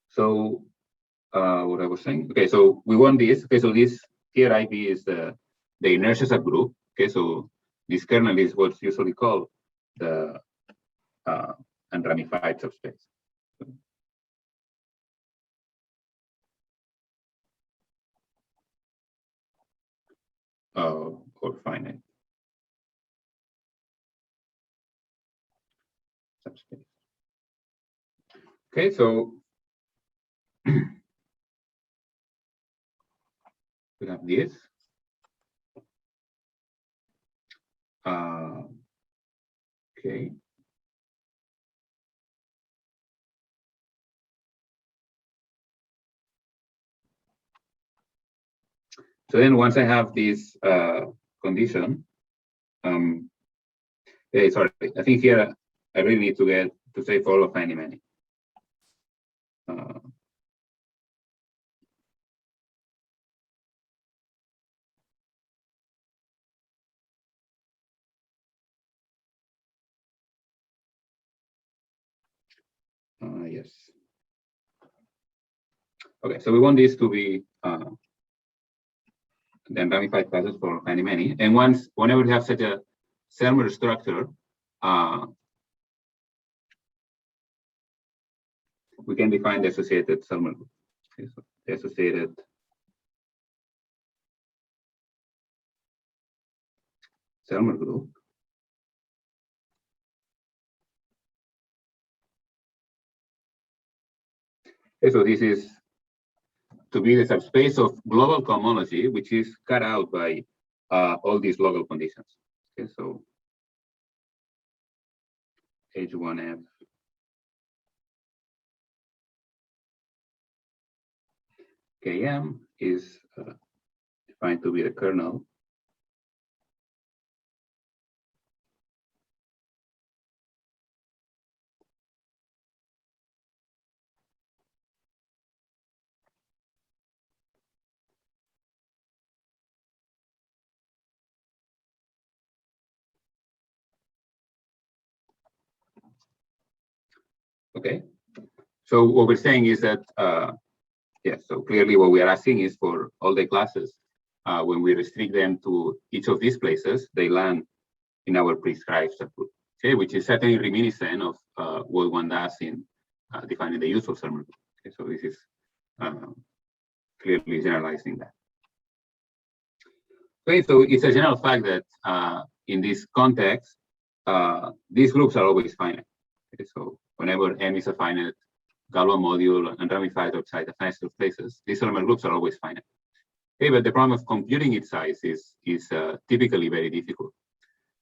So what I was saying, okay, so we want this. Okay, so this here IP is the inertia subgroup. Okay, so this kernel is what's usually called the unramified subspace. Or finite subspace. Okay, so we have this. Okay. So then once I have this condition, sorry, I think here I really need to get to say for all of many. Yes. Okay, so we want this to be then ramified classes for many. And whenever we have such a Selmer structure, we can define the associated Selmer group. Okay, so the associated Selmer group. Okay, so this is to be the subspace of global cohomology, which is cut out by all these local conditions. Okay, so H1F Km is defined to be the kernel Okay, so what we're saying is that, yes, so clearly what we are asking is for all the classes, when we restrict them to each of these places, they land in our prescribed subgroup, okay, which is certainly reminiscent of what one does in defining the usual Selmer group. Okay, so this is clearly generalizing that. Okay, so it's a general fact that in this context, these groups are always finite. Okay, so whenever M is a finite Galois module and ramified outside the finite of places, these Selmer groups are always finite. Okay, but the problem of computing its size is typically very difficult.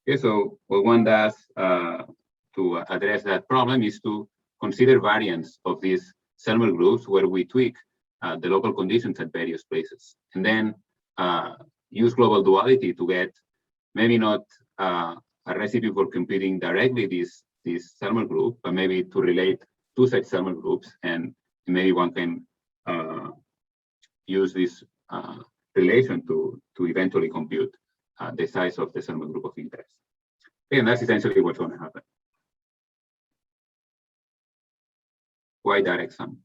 Okay, so what one does to address that problem is to consider variants of these Selmer groups where we tweak the local conditions at various places, and then use global duality to get maybe not a recipe for computing directly this Selmer group, but maybe to relate two such Selmer groups, and maybe one can use this relation to eventually compute the size of the Selmer group of interest. And that's essentially what's going to happen. Why direct sum?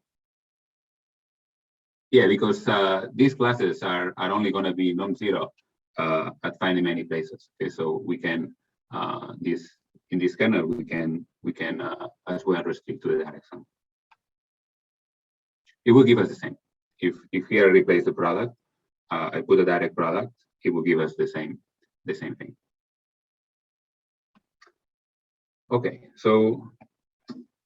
Yeah, because these classes are only going to be non-zero at finding many places. Okay, so we can in this kernel we can as well restrict to the direct sum. It will give us the same. If here I replace the product, I put a direct product, it will give us the same thing. Okay, so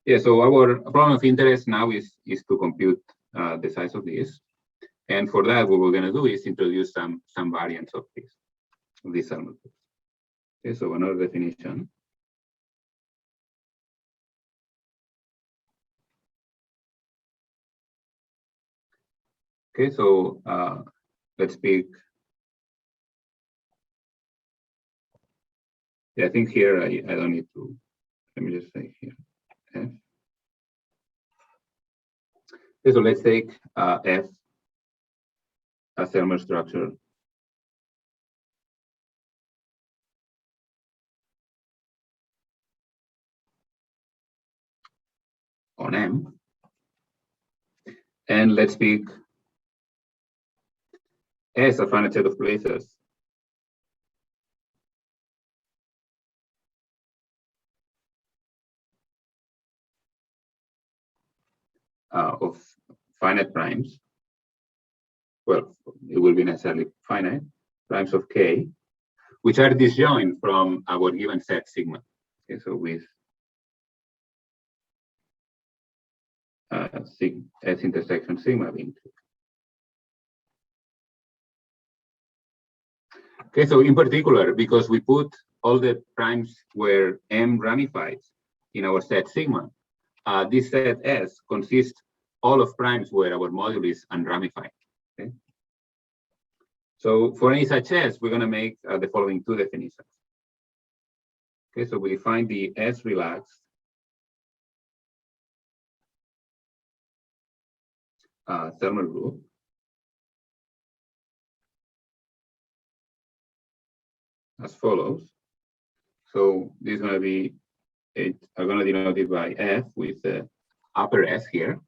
yeah, so our problem of interest now is to compute the size of this, and for that, what we're going to do is introduce some variants of these Selmer groups. Okay, so another definition. Okay, so let's pick. Yeah, I think here I don't need to. Let me just say here. F. Okay, so let's take F, a Selmer structure on M. And let's pick S, a finite set of places. Of finite primes. Well, it will be necessarily finite primes of K, which are disjoint from our given set sigma. Okay, so with S intersection sigma being true. Okay, so in particular, because we put all the primes where M ramifies in our set sigma, this set S consists all of primes where our module is unramified. Okay? So for any such S, we're going to make the following two definitions. Okay, so we define the S relaxed thermal group as follows. So this is going to be, I'm going to denote it by F with the upper S here.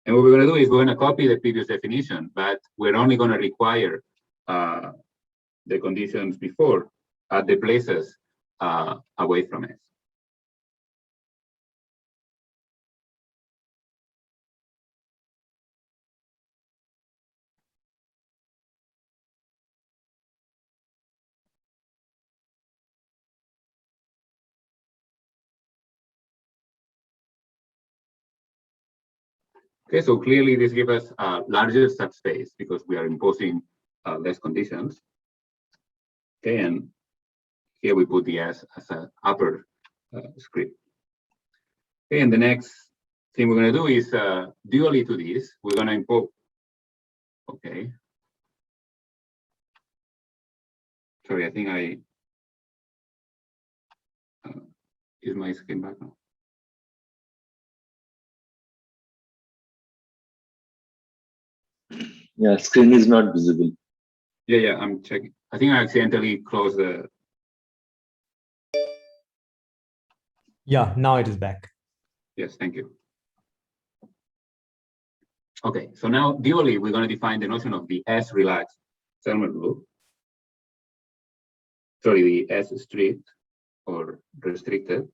And what we're going to do is we're going to copy the previous definition, but we're only going to require the conditions before at the places away from S. Okay, so clearly this gives us a larger subspace because we are imposing less conditions. Okay, and here we put the S as an upper script. Okay, and the next thing we're going to do is dually to this, we're going to impose. Okay. Sorry, I think I is my screen back now. Yeah, screen is not visible. Yeah, I'm checking. I think I accidentally closed the. Yeah, now it is back. Yes, thank you. Okay, so now dually, we're going to define the notion of the S relaxed thermal group. Sorry, the S strict or restricted.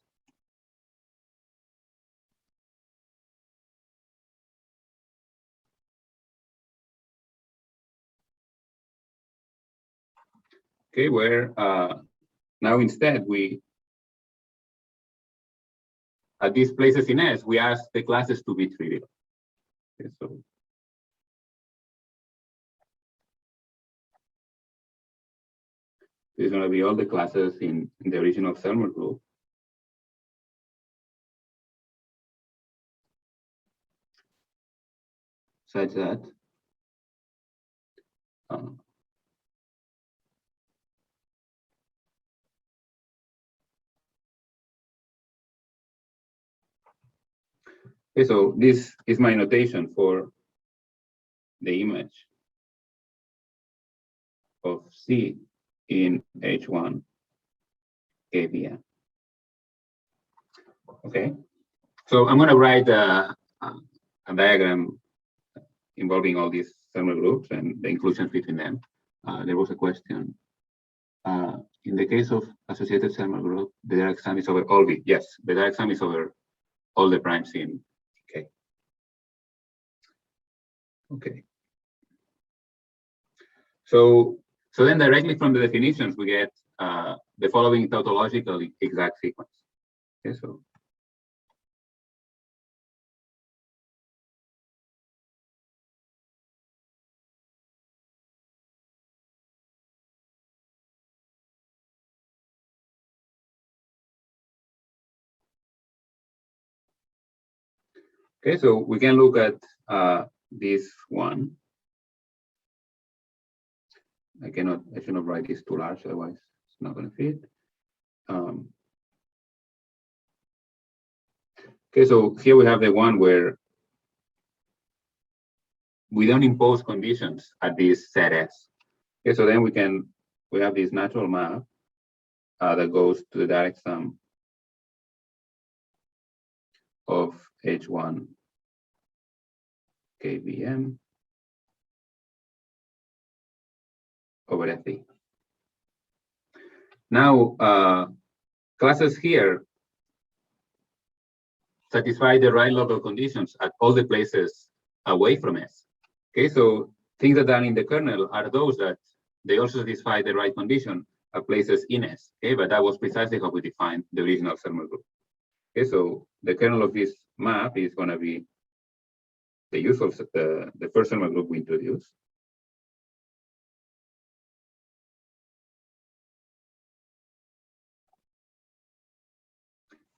Okay, where now instead we, at these places in S, we ask the classes to be trivial. Okay, so there's going to be all the classes in the original thermal group. Such that okay, so this is my notation for the image of C in H1 KVM. Okay, so I'm going to write a diagram involving all these thermal groups and the inclusions between them. There was a question. In the case of associated thermal group, the direct sum is over all V. Yes, the direct sum is over all the primes in K. Okay. So then directly from the definitions, we get the following tautological exact sequence. Okay, so okay, so we can look at this one. I should not write this too large, otherwise it's not going to fit. Okay, so here we have the one where we don't impose conditions at this set S. Okay, so then we have this natural map that goes to the direct sum of H1 KVM over Fe. Now, classes here satisfy the right local conditions at all the places away from S. Okay, so things that are in the kernel are those that they also satisfy the right condition at places in S. Okay, but that was precisely how we defined the original thermal group. Okay, so the kernel of this map is going to be the usual, the first thermal group we introduced.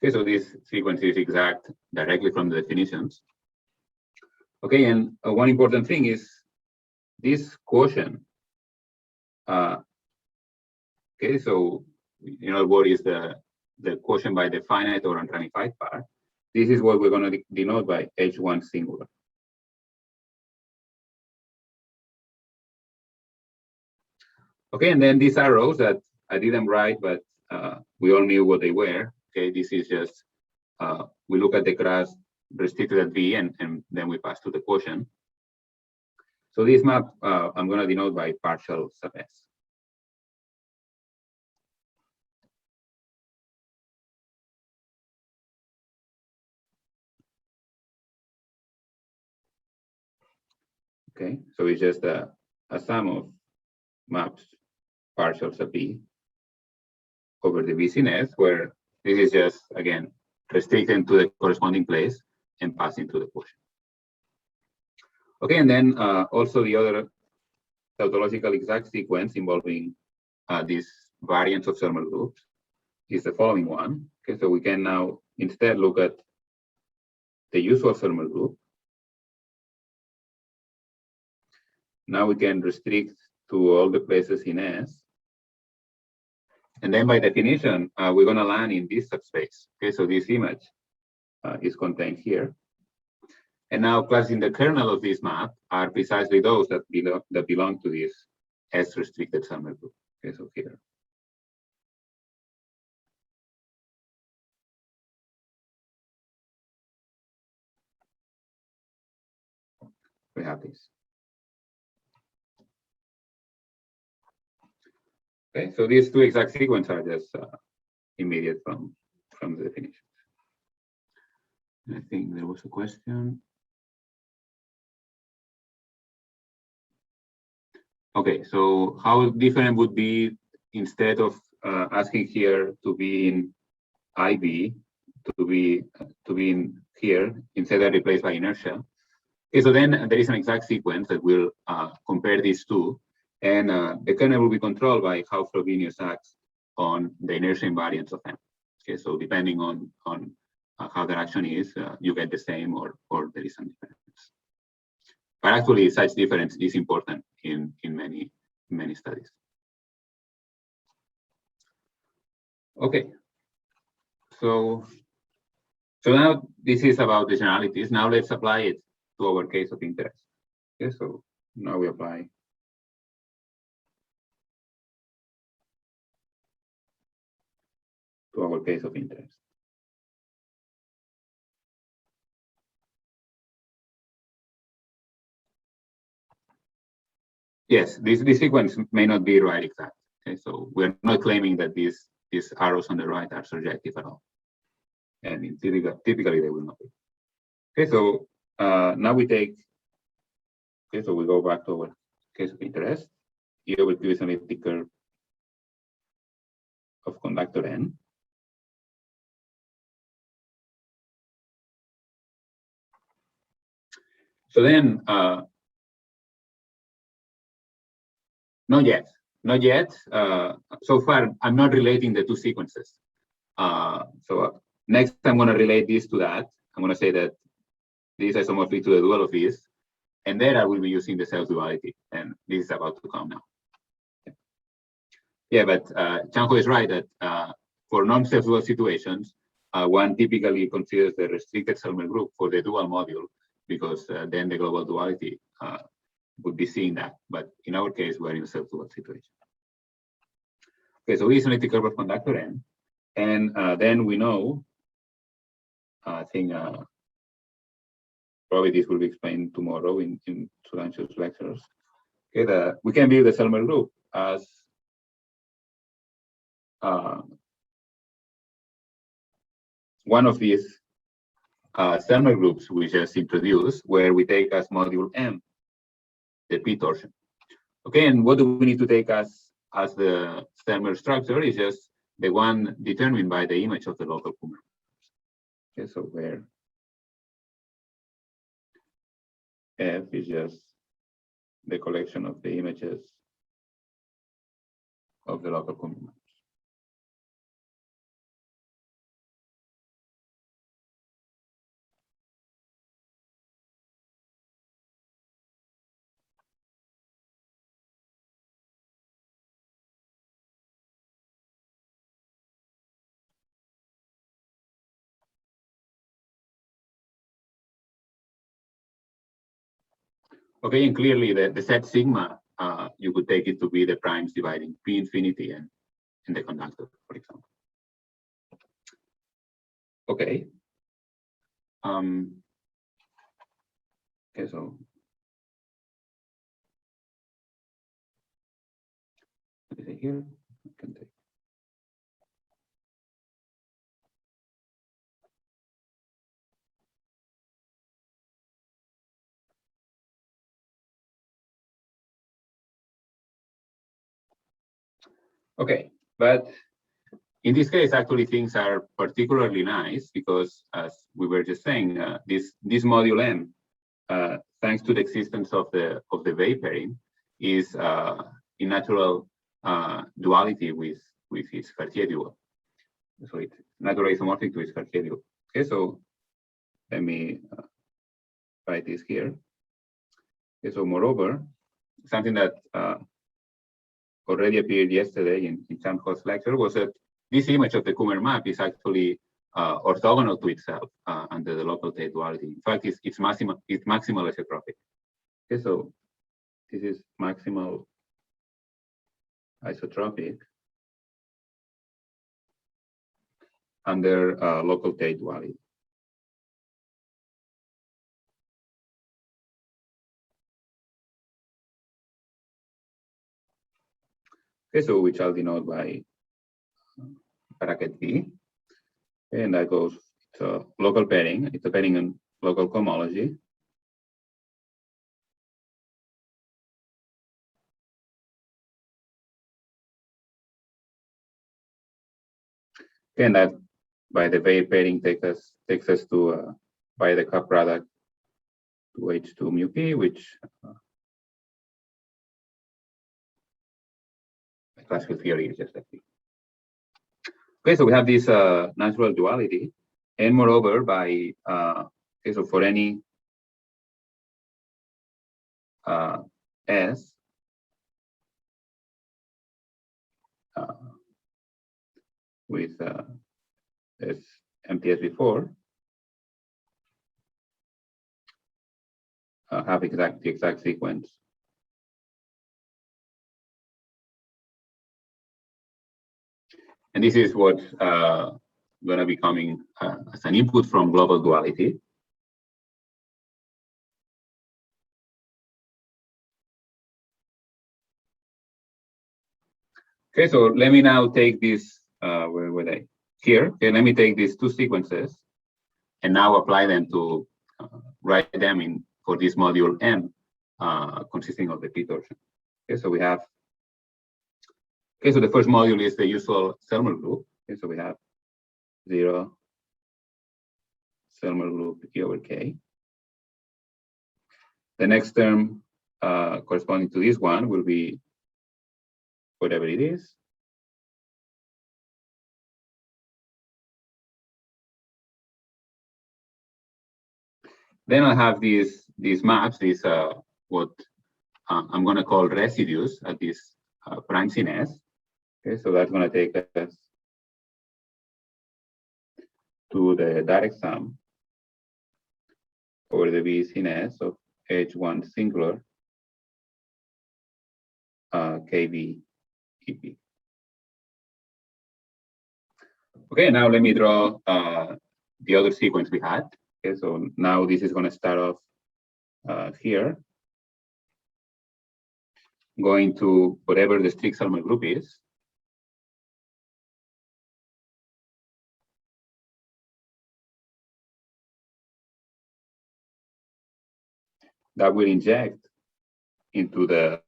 Okay, so this sequence is exact directly from the definitions. Okay, and one important thing is this quotient. Okay, so what is the quotient by the finite or unramified part? This is what we're going to denote by H1 singular. Okay, and then these arrows that I didn't write, but we all knew what they were. Okay, this is just, we look at the class restricted at V and then we pass to the quotient. So this map, I'm going to denote by partial sub S. Okay, so it's just a sum of maps partial sub B over the V in S, where this is just, again, restricted to the corresponding place and passing to the quotient. Okay, and then also the other tautological exact sequence involving these variants of thermal groups is the following one. Okay, so we can now instead look at the usual thermal group. Now we can restrict to all the places in S. And then by definition, we're going to land in this subspace. Okay, so this image is contained here. And now classes in the kernel of this map are precisely those that belong to this S restricted thermal group. Okay, so here. We have this. Okay, so these two exact sequences are just immediate from the definitions. I think there was a question. Okay, so how different would be instead of asking here to be in IB to be in here instead of replaced by inertia? Okay, so then there is an exact sequence that will compare these two. And the kernel will be controlled by how Frobenius acts on the inertia invariance of M. Okay, so depending on how the action is, you get the same or there is some difference. But actually, such difference is important in many studies. Okay, so now this is about the generalities. Now let's apply it to our case of interest. Okay, so now we apply. To our case of interest. Yes, this sequence may not be right exact. Okay, so we're not claiming that these arrows on the right are surjective at all. And typically they will not be. Okay, so now we take, okay, so we go back to our case of interest. Here we use an elliptic curve of conductor N. So then, not yet. So far, I'm not relating the two sequences. So next, I'm going to relate this to that. I'm going to say that this is isomorphic to the dual of this, and then I will be using the self-duality, and this is about to come now. Yeah, but Chanjo is right that for non-self-dual situations, one typically considers the restricted thermal group for the dual module, because then the global duality would be seeing that. But in our case, we're in a self-dual situation. Okay, so we is an elliptic curve of conductor N, and then we know I think probably this will be explained tomorrow in Sudhanshu's lectures. Okay, we can view the Selmer group as one of these Selmer groups we just introduced, where we take as module M the p torsion. Okay, and what do we need to take as the Selmer structure is just the one determined by the image of the local Kummer. Okay, so where F is just the collection of the images of the local Kummer maps. Okay, and clearly the set sigma, you could take it to be the primes dividing P infinity and the conductor, for example. Okay. Okay, so what is it here? I can take. Okay, but in this case, actually, things are particularly nice because, as we were just saying, this module M, thanks to the existence of the vaporing, is in natural duality with its Cartier dual. So it's natural isomorphic to its Cartier dual. Okay, so let me write this here. Okay, so moreover, something that already appeared yesterday in Chan's lecture was that this image of the Kummer map is actually orthogonal to itself under the local Tate duality. In fact, it's maximal isotropic. Okay, so this is maximal isotropic under local Tate duality. Okay, so which I'll denote by bracket B, and that goes to local pairing. It's a pairing in local cohomology. And that by the way pairing takes us to by the cup product to H2 mu P, which classical theory is just like this. Okay, so we have this natural duality, and moreover, by okay, so for any S with as empty as before, have the exact sequence. And this is what's going to be coming as an input from global duality. Okay, so let me now take this, where were they? Here, okay, let me take these two sequences and now apply them to write them in for this module M, consisting of the P torsion. Okay, so we have, okay, so the first module is the usual Selmer group. Okay, so we have 0 Selmer group E over K. The next term corresponding to this one will be whatever it is. Then I have these maps, these what I'm going to call residues at this primes in S. Okay, so that's going to take us to the direct sum over the V's in S of H1 singular KV EP. Okay, now let me draw the other sequence we had. Okay, so now this is going to start off here, going to whatever the strict Selmer group is. That will inject into the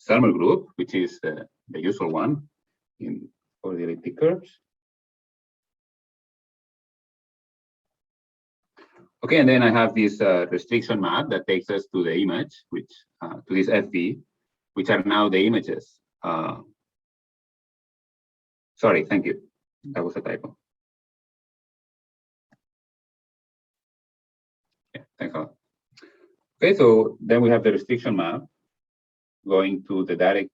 Selmer group, which is the usual one for the elliptic curves. Okay, and then I have this restriction map that takes us to the image, which to this FV, which are now the images. Sorry, thank you. That was a typo. Yeah, thanks a lot. Okay, so then we have the restriction map going to the direct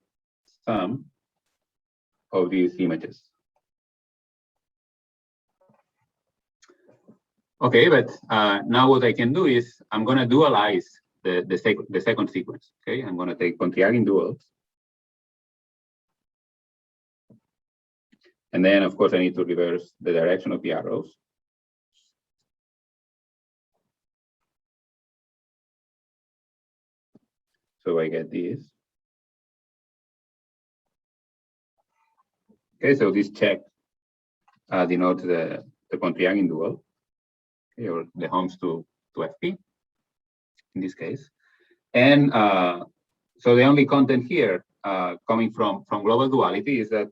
sum of these images. Okay, but now what I can do is I'm going to dualize the second sequence. Okay, I'm going to take Pontryagin duals. And then, of course, I need to reverse the direction of the arrows. So I get this. Okay, so this check denotes the Pontryagin dual, okay, or the Holmes to FP in this case. And so the only content here coming from global duality is that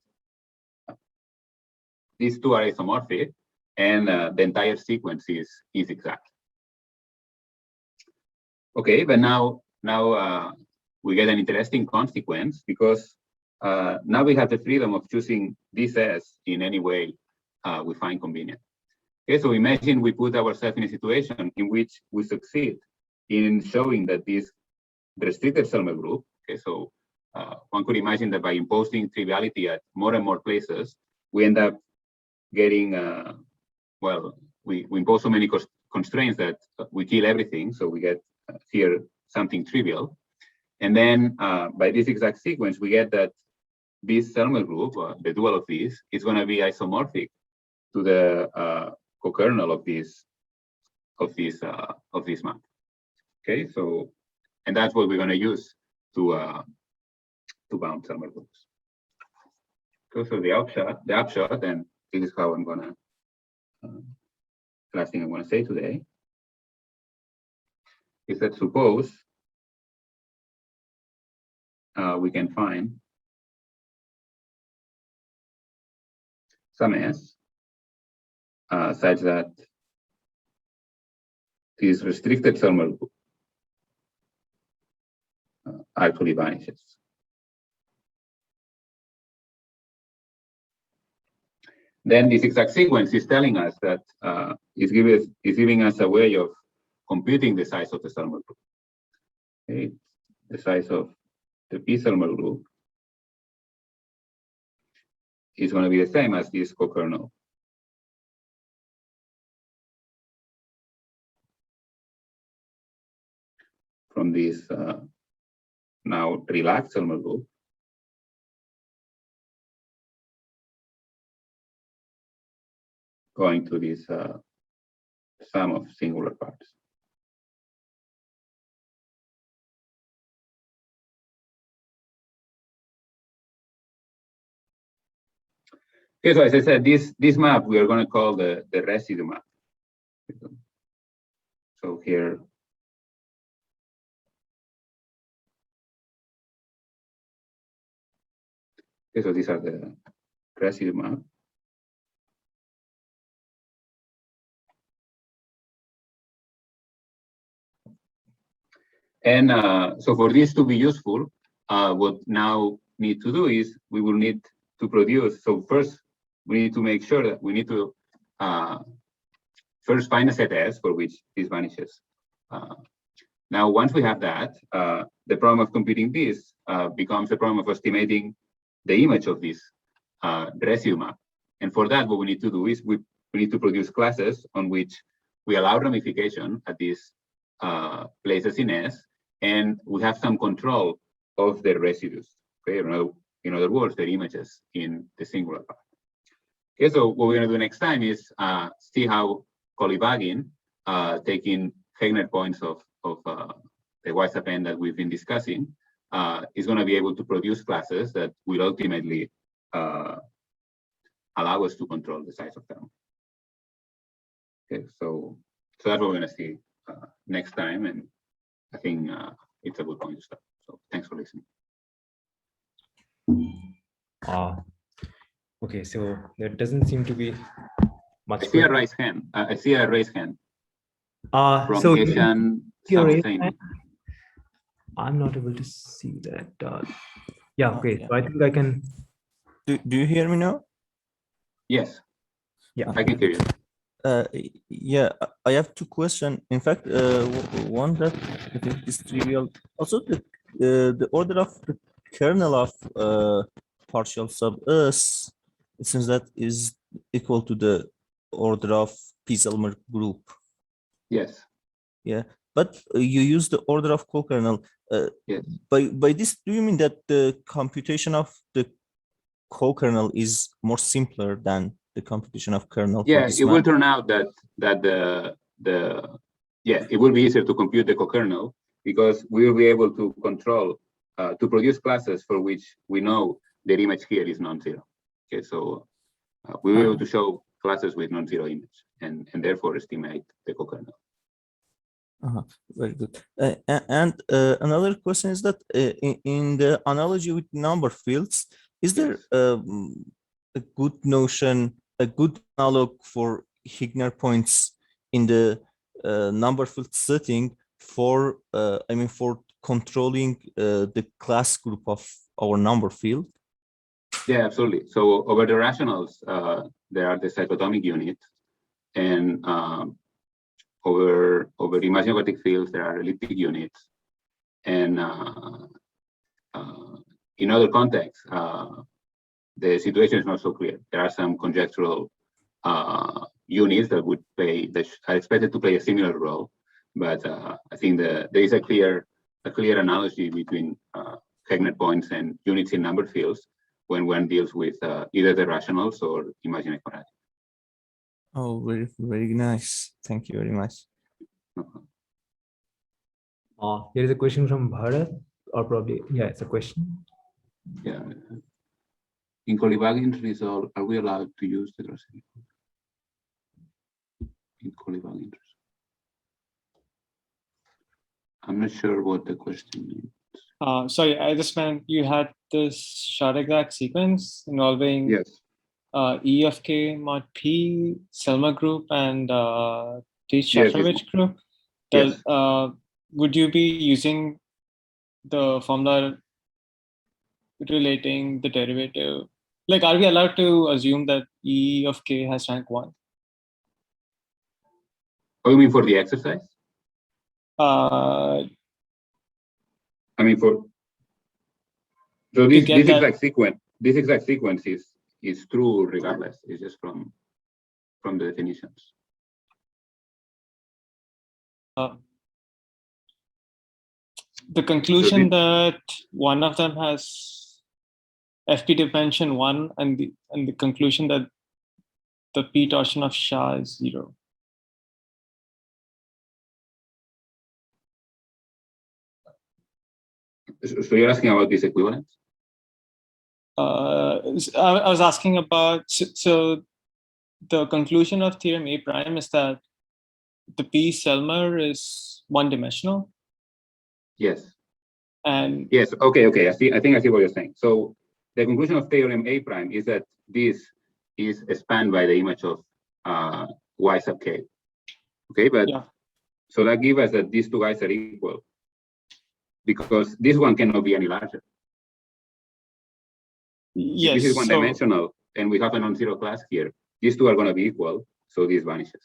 these two are isomorphic, and the entire sequence is exact. Okay, but now we get an interesting consequence, because now we have the freedom of choosing this S in any way we find convenient. Okay, so imagine we put ourselves in a situation in which we succeed in showing that this restricted Selmer group, okay, so one could imagine that by imposing triviality at more and more places, we end up getting, well, we impose so many constraints that we kill everything, so we get here something trivial. And then by this exact sequence, we get that this Selmer group, the dual of this, is going to be isomorphic to the co-kernel of this map. Okay, so, and that's what we're going to use to bound Selmer groups. So the upshot, and this is how I'm going to, last thing I'm going to say today, is that suppose we can find some S such that this restricted Selmer group actually vanishes. Then this exact sequence is telling us that is giving us a way of computing the size of the Selmer group. Okay, the size of the P Selmer group is going to be the same as this co-kernel. From this now relaxed Selmer group going to this sum of singular parts. Okay, so as I said, this map we are going to call the residue map. So here, okay, so these are the residue map. And so for this to be useful, what now need to do is we will need to produce. So first, we need to make sure that we need to first find a set S for which this vanishes. Now, once we have that, the problem of computing this becomes the problem of estimating the image of this residue map. And for that, what we need to do is we need to produce classes on which we allow ramification at these places in S, and we have some control of the residues. Okay, in other words, the images in the singular part. Okay, so what we're going to do next time is see how Kolyvagin, taking Heegner points of the Y-sub n that we've been discussing, is going to be able to produce classes that will ultimately allow us to control the size of them. Okay, so that's what we're going to see next time, and I think it's a good point to start. So thanks for listening. Okay, so there doesn't seem to be much. I see a raised hand. I see a raised hand. From So Asian your something. I'm not able to see that. Yeah, okay. Yeah. So I think I can. Do you hear me now? Yes, Yeah. I can hear you. Yeah, I have two questions. In fact, one that I think is trivial. Also, the order of the kernel of partial sub S, it seems that is equal to the order of P-Selmer group. Yes. Yeah, but you use the order of co-kernel. Yes. By this, do you mean that the computation of the co-kernel is more simpler than the computation of kernel? Yeah, it will turn out that it will be easier to compute the co-kernel because we will be able to control to produce classes for which we know the image here is non-zero. Okay, so we will be able to show classes with non-zero image and therefore estimate the co-kernel. Very good. And another question is that in the analogy with number fields, is there a good notion, a good analog for Heegner points in the number field setting for, I mean, for controlling the class group of our number field? Yeah, absolutely. So over the rationals, there are the cyclotomic units, and over the imagine-aquatic fields, there are elliptic units, and in other contexts, the situation is not so clear. There are some conjectural units that would play that are expected to play a similar role, but I think there is a clear analogy between Heegner points and units in number fields when one deals with either the rationals or imagine quadratic. Oh, very nice. Thank you very much. There is a question from Bharat, or probably, yeah, it's a question. Yeah. In Kolyvagin resolve, are we allowed to use the Residue? In Kolyvagin resolve. I'm not sure what the question means. Sorry, I just meant you had this short exact sequence involving Yes. E of K mod P, Selma group, and T. Yes, Shafrovich group. Yes. Would you be using the formula relating the derivative? Like, are we allowed to assume that E of K has rank 1? Oh, you mean for the exercise? Uh, I mean for so this exact sequence is true regardless. It's just from the definitions. the conclusion that one of them has FP dimension 1 and the conclusion that the P torsion of Shah is 0. So you're asking about this equivalence? I was asking about, so the conclusion of theorem A prime is that the P Selmer is one-dimensional. Yes. And yes, okay. I think I see what you're saying. So the conclusion of theorem A prime is that this is spanned by the image of Y sub K. Okay, but yeah. So that gives us that these two guys are equal because this one cannot be any larger. Yes. If this is one-dimensional and we have a non-zero class here, these two are going to be equal, so this vanishes.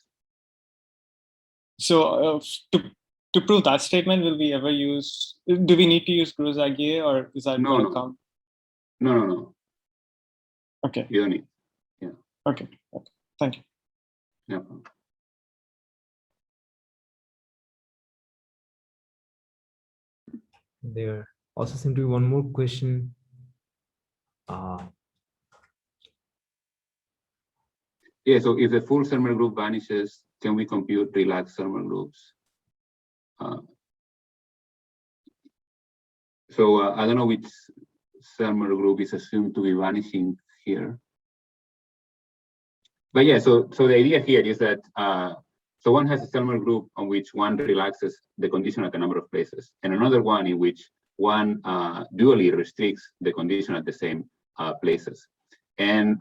So to prove that statement, will we ever use? Do we need to use Gros-Zagier, or is that going to come? No. Okay. You don't need. Yeah. Okay. Thank you. No problem. There also seemed to be one more question. Yeah, so if the full Selmer group vanishes, can we compute relaxed thermal groups? I don't know which thermal group is assumed to be vanishing here. But yeah, so the idea here is that so one has a thermal group on which one relaxes the condition at a number of places, and another one in which one dually restricts the condition at the same places. And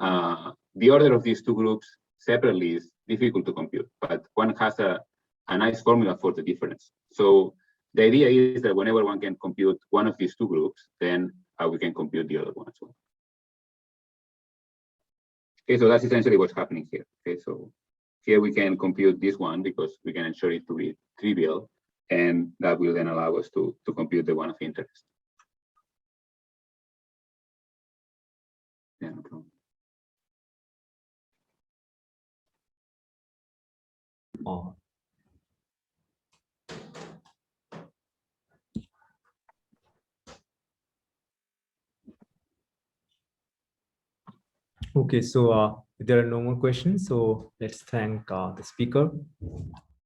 the order of these two groups separately is difficult to compute, but one has a nice formula for the difference. So the idea is that whenever one can compute one of these two groups, then we can compute the other one as well. Okay, so that's essentially what's happening here. Okay, so here we can compute this one because we can ensure it to be trivial, and that will then allow us to compute the one of interest. Yeah, no problem. Oh. Okay, so if there are no more questions, so let's thank the speaker.